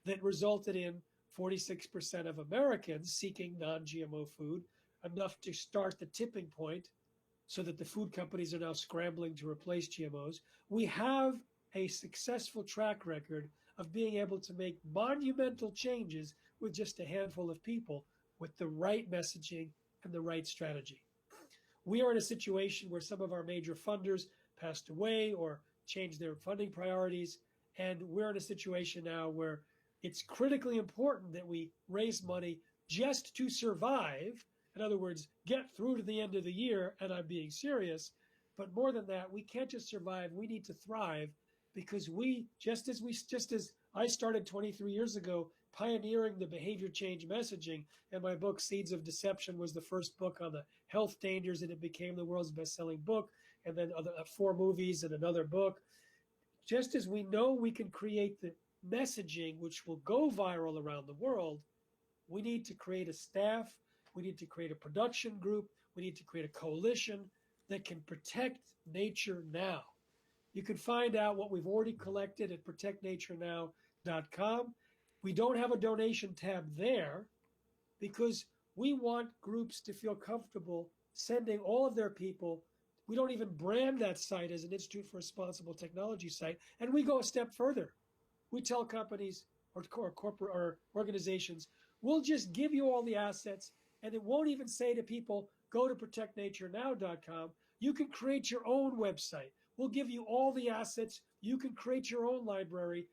that resulted in 46% of Americans seeking non-GMO food, enough to start the tipping point so that the food companies are now scrambling to replace GMOs. We have a successful track record of being able to make monumental changes with just a handful of people with the right messaging and the right strategy. We are in a situation where some of our major funders passed away or changed their funding priorities, and we're in a situation now where it's critically important that we raise money just to survive. In other words, get through to the end of the year, and I'm being serious. But more than that, we can't just survive. We need to thrive, because just as I started 23 years ago pioneering the behavior change messaging, and my book Seeds of Deception was the first book on the health dangers, and it became the world's best-selling book, and then 4 movies and another book. Just as we know we can create the messaging which will go viral around the world, we need to create a staff, we need to create a production group, we need to create a coalition that can protect nature now. You can find out what we've already collected at protectnaturenow.com. We don't have a donation tab there because we want groups to feel comfortable sending all of their people. We don't even brand that site as an Institute for Responsible Technology site. And we go a step further. We tell companies or corporate or organizations, we'll just give you all the assets, and it won't even say to people, go to protectnaturenow.com. You can create your own website. We'll give you all the assets. You can create your own library.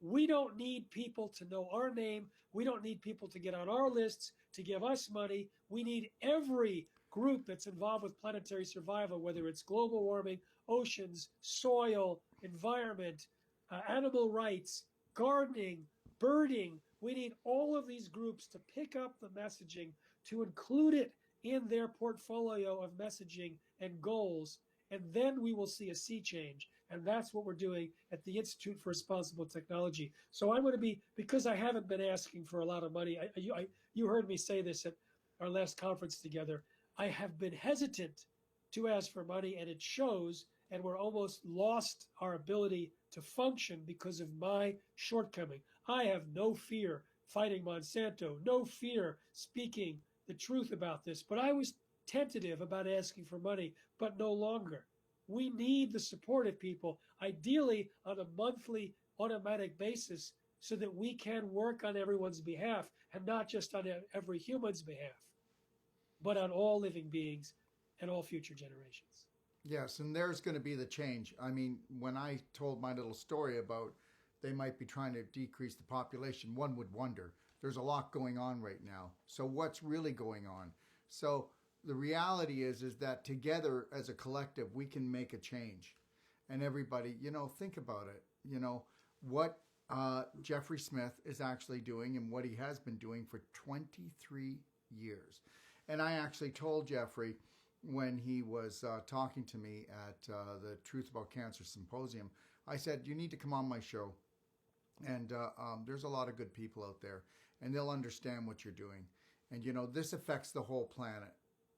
We don't need people to know our name. We don't need people to get on our lists, to give us money. We need every group that's involved with planetary survival, whether it's global warming, oceans, soil, environment, animal rights, gardening, birding. We need all of these groups to pick up the messaging, to include it in their portfolio of messaging and goals, and then we will see a sea change. And that's what we're doing at the Institute for Responsible Technology. So I'm going to be, because I haven't been asking for a lot of money, you heard me say this at our last conference together, I have been hesitant to ask for money, and it shows, and we're almost lost our ability to function because of my shortcoming. I have no fear fighting Monsanto, no fear speaking the truth about this, but I was tentative about asking for money, but no longer. We need the support of people, ideally on a monthly automatic basis, so that we can work on everyone's behalf, and not just on every human's behalf, but on all living beings and all future generations. Yes, and there's going to be the change. I mean, when I told my little story about they might be trying to decrease the population, one would wonder. There's a lot going on right now. So what's really going on? So the reality is that together as a collective, we can make a change. And everybody, think about it. What Jeffrey Smith is actually doing and what he has been doing for 23 years. And I actually told Jeffrey when he was talking to me at the Truth About Cancer Symposium, I said, you need to come on my show. And there's a lot of good people out there, and they'll understand what you're doing. And, this affects the whole planet,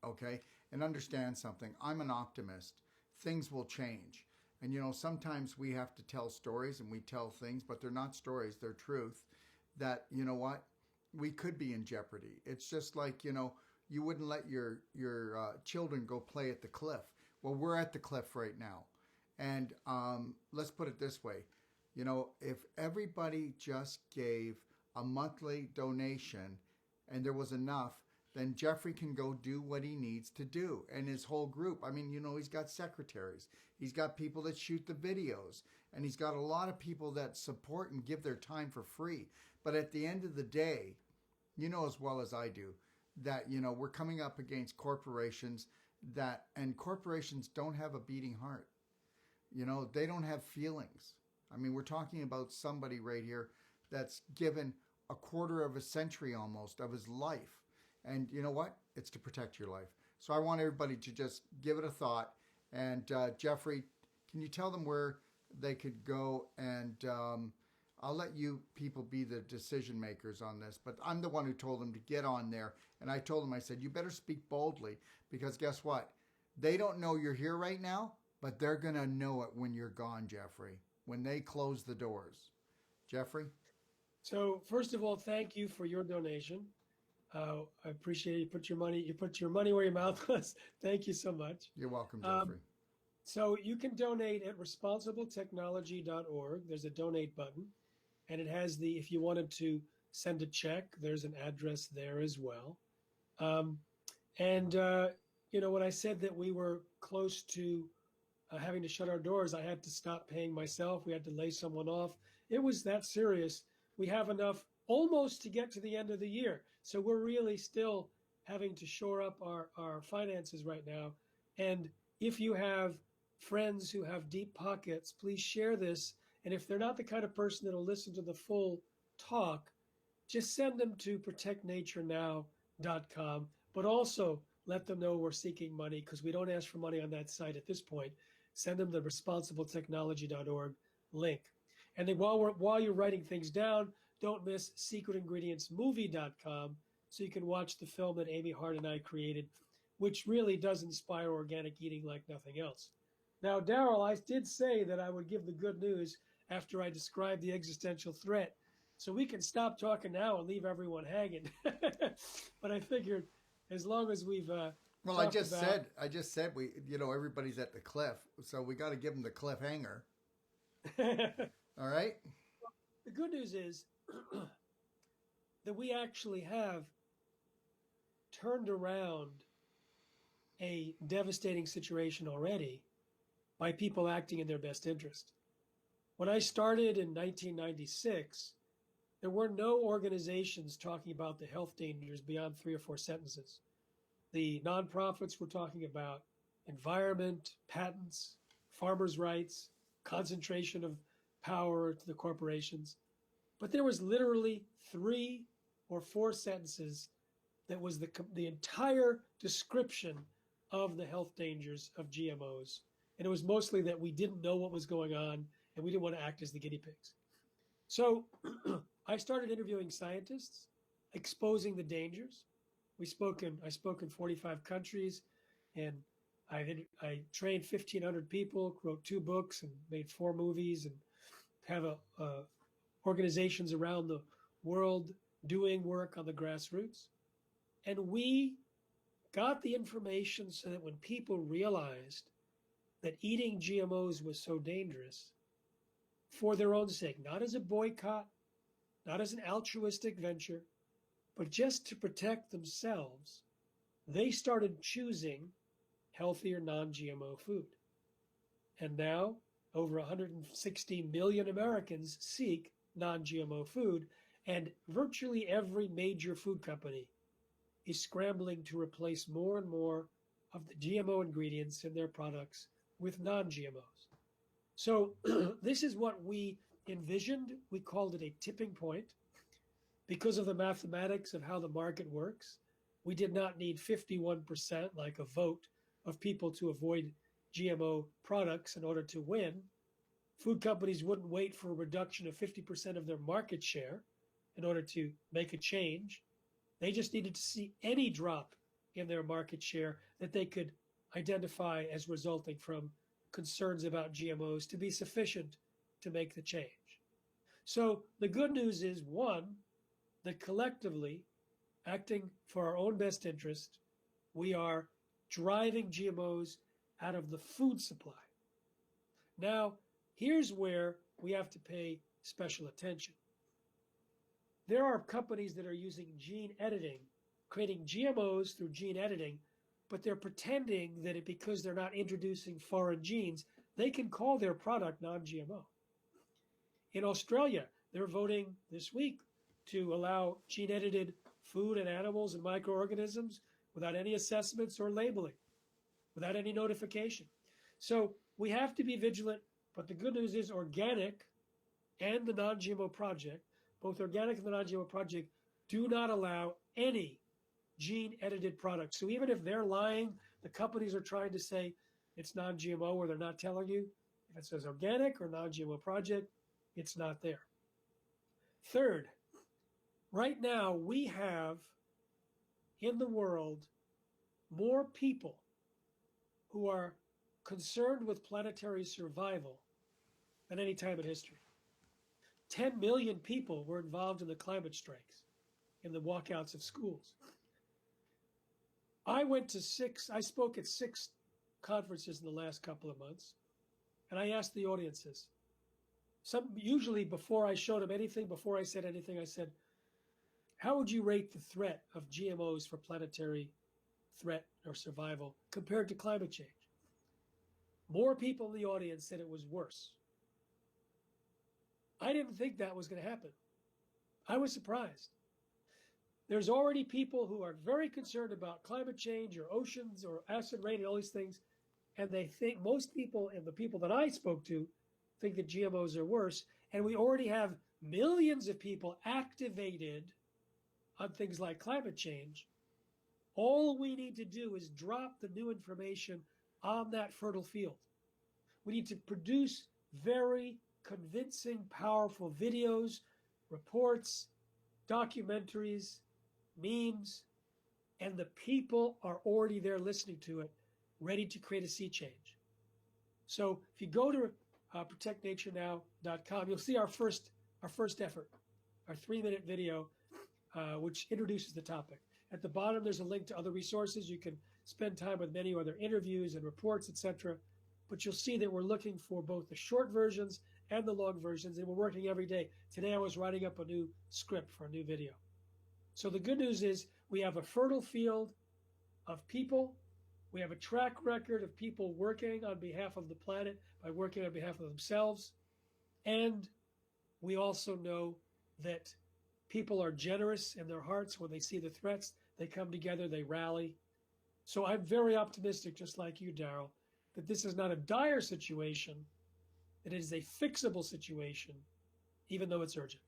okay? And understand something. I'm an optimist. Things will change. And, sometimes we have to tell stories, and we tell things, but they're not stories. They're truth that, what? We could be in jeopardy. It's just like, you wouldn't let your children go play at the cliff. Well, we're at the cliff right now. And let's put it this way. If everybody just gave a monthly donation and there was enough, then Jeffrey can go do what he needs to do. And his whole group, I mean, he's got secretaries. He's got people that shoot the videos. And he's got a lot of people that support and give their time for free. But at the end of the day, as well as I do, that, we're coming up against corporations and corporations don't have a beating heart. They don't have feelings. I mean, we're talking about somebody right here that's given a quarter of a century almost of his life. And you know what? It's to protect your life. So I want everybody to just give it a thought. And Jeffrey, can you tell them where they could go? And I'll let you people be the decision makers on this. But I'm the one who told them to get on there. And I told them, I said, you better speak boldly, because guess what? They don't know you're here right now, but they're going to know it when you're gone, Jeffrey, when they close the doors. Jeffrey? So first of all, thank you for your donation. I appreciate it. You put your money where your mouth was. Thank you so much. You're welcome, Jeffrey. So you can donate at responsibletechnology.org. There's a donate button, and it has if you wanted to send a check, there's an address there as well. When I said that we were close to having to shut our doors, I had to stop paying myself. We had to lay someone off. It was that serious. We have enough almost to get to the end of the year. So we're really still having to shore up our finances right now. And if you have friends who have deep pockets, please share this. And if they're not the kind of person that'll listen to the full talk, just send them to protectnaturenow.com, but also let them know we're seeking money, because we don't ask for money on that site at this point. Send them the responsibletechnology.org link. And then while you're writing things down, don't miss secretingredientsmovie.com, so you can watch the film that Amy Hart and I created, which really does inspire organic eating like nothing else. Now, Darrell, I did say that I would give the good news after I described the existential threat. So we can stop talking now and leave everyone hanging. But I figured, as long as we've well, I just said we, everybody's at the cliff, so we got to give them the cliffhanger. All right. The good news is that we actually have turned around a devastating situation already by people acting in their best interest. When I started in 1996, there were no organizations talking about the health dangers beyond 3 or 4 sentences. The nonprofits were talking about environment, patents, farmers' rights, concentration of power to the corporations. But there was literally 3 or 4 sentences that was the entire description of the health dangers of GMOs. And it was mostly that we didn't know what was going on and we didn't want to act as the guinea pigs. So I started interviewing scientists, exposing the dangers. I spoke in 45 countries, and I trained 1,500 people, wrote 2 books, and made 4 movies, and have organizations around the world doing work on the grassroots. And we got the information so that when people realized that eating GMOs was so dangerous, for their own sake, not as a boycott, not as an altruistic venture, but just to protect themselves, they started choosing healthier non-GMO food. And now, over 160 million Americans seek non-GMO food, and virtually every major food company is scrambling to replace more and more of the GMO ingredients in their products with non-GMOs. So this is what we envisioned. We called it a tipping point. Because of the mathematics of how the market works, we did not need 51%, like a vote, of people to avoid GMO products in order to win. Food companies wouldn't wait for a reduction of 50% of their market share in order to make a change. They just needed to see any drop in their market share that they could identify as resulting from concerns about GMOs to be sufficient to make the change. So the good news is, one, that collectively, acting for our own best interest, we are driving GMOs out of the food supply. Now, here's where we have to pay special attention. There are companies that are using gene editing, creating GMOs through gene editing, but they're pretending that because they're not introducing foreign genes, they can call their product non-GMO. In Australia, they're voting this week to allow gene-edited food and animals and microorganisms without any assessments or labeling, without any notification. So we have to be vigilant, but the good news is organic and the non-GMO project, both organic and the non-GMO project, do not allow any gene edited products. So even if they're lying, the companies are trying to say it's non-GMO or they're not telling you. If it says organic or non-GMO project, it's not there. Third, right now we have in the world more people who are concerned with planetary survival than any time in history. 10 million people were involved in the climate strikes, in the walkouts of schools. I spoke at 6 conferences in the last couple of months, and I asked the audiences. Usually before I showed them anything, before I said anything, I said, how would you rate the threat of GMOs for planetary threat or survival compared to climate change? More people in the audience said it was worse. I didn't think that was going to happen. I was surprised. There's already people who are very concerned about climate change or oceans or acid rain and all these things. And they think, most people, and the people that I spoke to, think that GMOs are worse. And we already have millions of people activated on things like climate change. All we need to do is drop the new information on that fertile field. We need to produce very convincing, powerful videos, reports, documentaries, memes, and the people are already there listening to it, ready to create a sea change. So if you go to protectnaturenow.com, you'll see our first effort, our 3-minute video, which introduces the topic. At the bottom, there's a link to other resources. You can spend time with many other interviews and reports, etc. But you'll see that we're looking for both the short versions and the long versions, and we're working every day. Today, I was writing up a new script for a new video. So the good news is we have a fertile field of people. We have a track record of people working on behalf of the planet by working on behalf of themselves. And we also know that people are generous in their hearts when they see the threats. They come together, they rally. So I'm very optimistic, just like you, Darrell, that this is not a dire situation, that it is a fixable situation, even though it's urgent.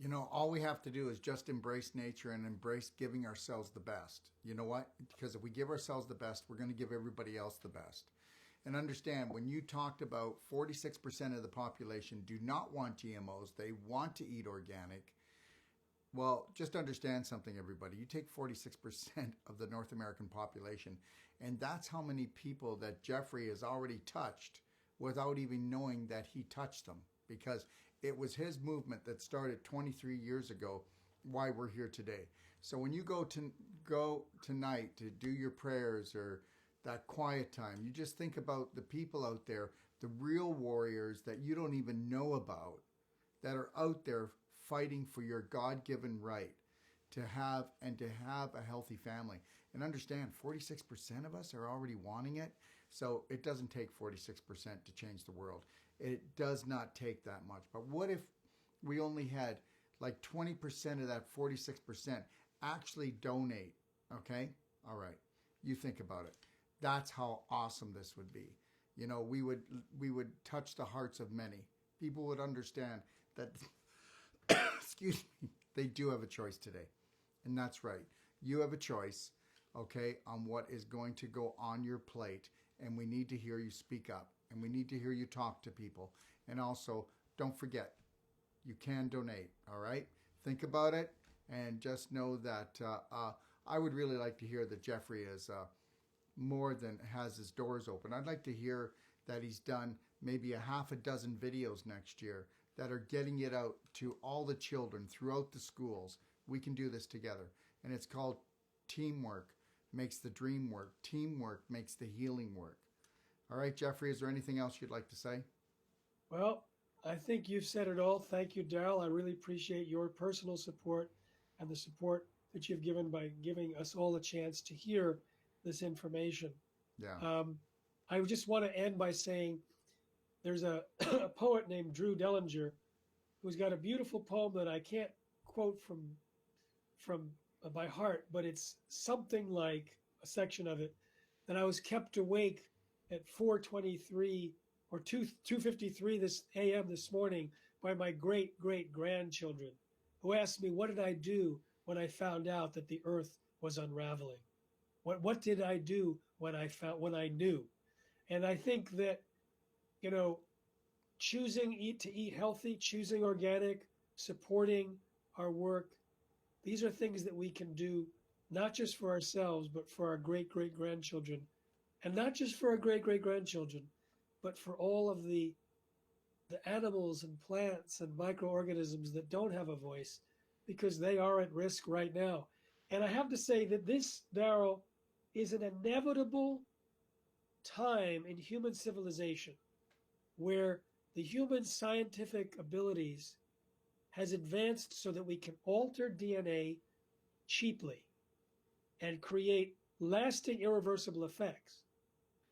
You know, all we have to do is just embrace nature and embrace giving ourselves the best. You know what? Because if we give ourselves the best, we're going to give everybody else the best. And understand, when you talked about 46% of the population do not want GMOs, they want to eat organic. Well, just understand something, everybody. You take 46% of the North American population, and that's how many people that Jeffrey has already touched without even knowing that he touched them, because it was his movement that started 23 years ago, why we're here today. So when you go tonight to do your prayers or that quiet time, you just think about the people out there, the real warriors that you don't even know about, that are out there fighting for your God-given right to have a healthy family. And understand, 46% of us are already wanting it. So it doesn't take 46% to change the world. It does not take that much. But what if we only had like 20% of that 46% actually donate? Okay? All right. You think about it. That's how awesome this would be. You know, we would touch the hearts of many. People would understand that excuse me, they do have a choice today. And that's right. You have a choice, okay, on what is going to go on your plate. And we need to hear you speak up. And we need to hear you talk to people. And also, don't forget, you can donate, all right? Think about it and just know that I would really like to hear that Jeffrey is more than has his doors open. I'd like to hear that he's done maybe a half a dozen videos next year that are getting it out to all the children throughout the schools. We can do this together. And it's called Teamwork Makes the Dream Work. Teamwork makes the healing work. All right, Jeffrey, is there anything else you'd like to say? Well, I think you've said it all. Thank you, Darrell. I really appreciate your personal support and the support that you've given by giving us all a chance to hear this information. Yeah. I just want to end by saying there's a poet named Drew Dellinger who's got a beautiful poem that I can't quote from by heart, but it's something like a section of it that I was kept awake at 4:23 or 2:53 this a.m. this morning by my great grandchildren, who asked me, what did I do when I found out that the earth was unraveling. What did I do when I knew? And I think that, you know, choosing to eat healthy, choosing organic, supporting our work, these are things that we can do not just for ourselves, but for our great-great-grandchildren. And not just for our great-great-grandchildren, but for all of the animals and plants and microorganisms that don't have a voice, because they are at risk right now. And I have to say that this, Darrell, is an inevitable time in human civilization where the human scientific abilities has advanced so that we can alter DNA cheaply and create lasting irreversible effects.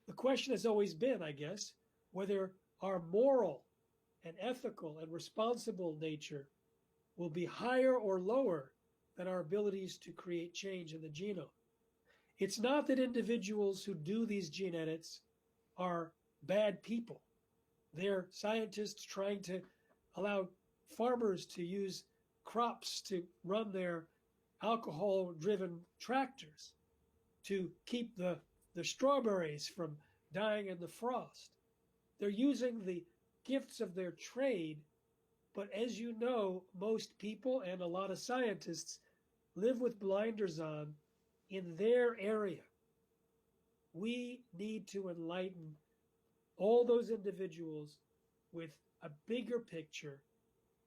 The question has always been, I guess, whether our moral and ethical and responsible nature will be higher or lower than our abilities to create change in the genome. It's not that individuals who do these gene edits are bad people. They're scientists trying to allow farmers to use crops to run their alcohol-driven tractors, to keep the strawberries from dying in the frost. They're using the gifts of their trade, but as you know, most people and a lot of scientists live with blinders on in their area. We need to enlighten all those individuals with a bigger picture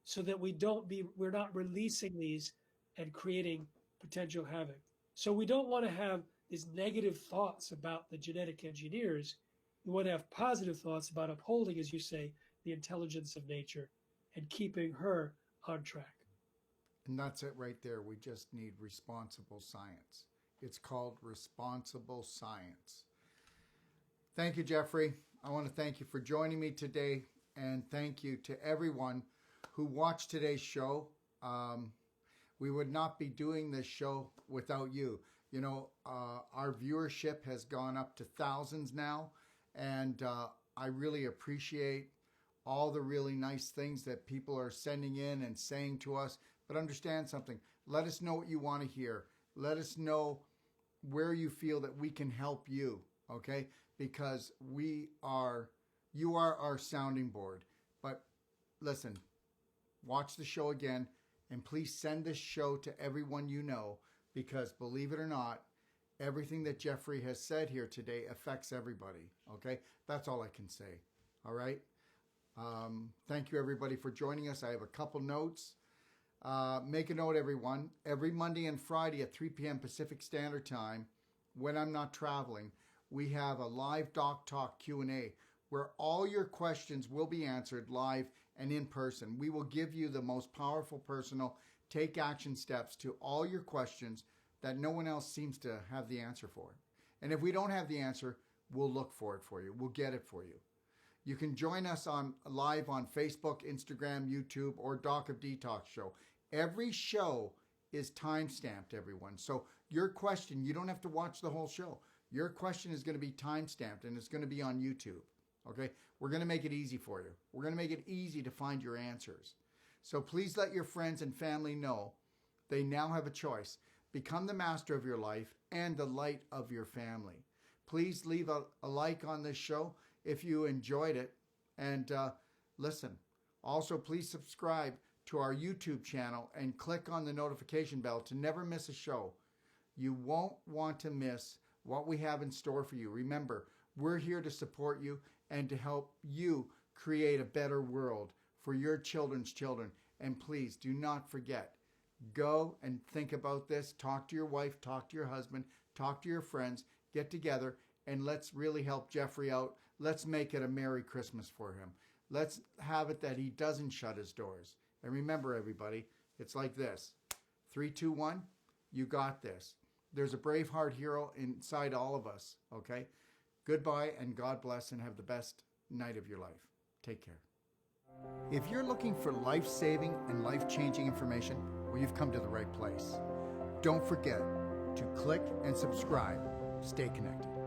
so that we're not releasing these and creating potential havoc. So we don't want to have these negative thoughts about the genetic engineers. We want to have positive thoughts about upholding, as you say, the intelligence of nature and keeping her on track. And that's it right there. We just need responsible science. It's called responsible science. Thank you, Jeffrey. I want to thank you for joining me today, and thank you to everyone who watched today's show. We would not be doing this show without you. You know, our viewership has gone up to thousands now, and I really appreciate all the really nice things that people are sending in and saying to us. But understand something. Let us know what you want to hear. Let us know where you feel that we can help you, okay? Because you are our sounding board. But listen, watch the show again, and please send this show to everyone you know, because believe it or not, everything that Jeffrey has said here today affects everybody, okay? That's all I can say, all right? Thank you, everybody, for joining us. I have a couple notes. Make a note, everyone. Every Monday and Friday at 3 p.m. Pacific Standard Time, when I'm not traveling, we have a live Doc Talk Q&A where all your questions will be answered live and in person. We will give you the most powerful, personal, take action steps to all your questions that no one else seems to have the answer for. And if we don't have the answer, we'll look for it for you. We'll get it for you. You can join us live on Facebook, Instagram, YouTube, or Doc of Detox Show. Every show is time-stamped, everyone. So your question, you don't have to watch the whole show. Your question is going to be time-stamped, and it's going to be on YouTube. Okay? We're going to make it easy for you. We're going to make it easy to find your answers. So please let your friends and family know they now have a choice. Become the master of your life and the light of your family. Please leave a like on this show if you enjoyed it. And listen, also please subscribe to our YouTube channel and click on the notification bell to never miss a show. You won't want to miss what we have in store for you. Remember, we're here to support you and to help you create a better world for your children's children. And please do not forget, go and think about this. Talk to your wife, talk to your husband, talk to your friends, get together, and let's really help Jeffrey out. Let's make it a Merry Christmas for him. Let's have it that he doesn't shut his doors. And remember, everybody, it's like this. 3, 2, 1, you got this. There's a Braveheart hero inside all of us, okay? Goodbye, and God bless, and have the best night of your life. Take care. If you're looking for life-saving and life-changing information, well, you've come to the right place. Don't forget to click and subscribe. Stay connected.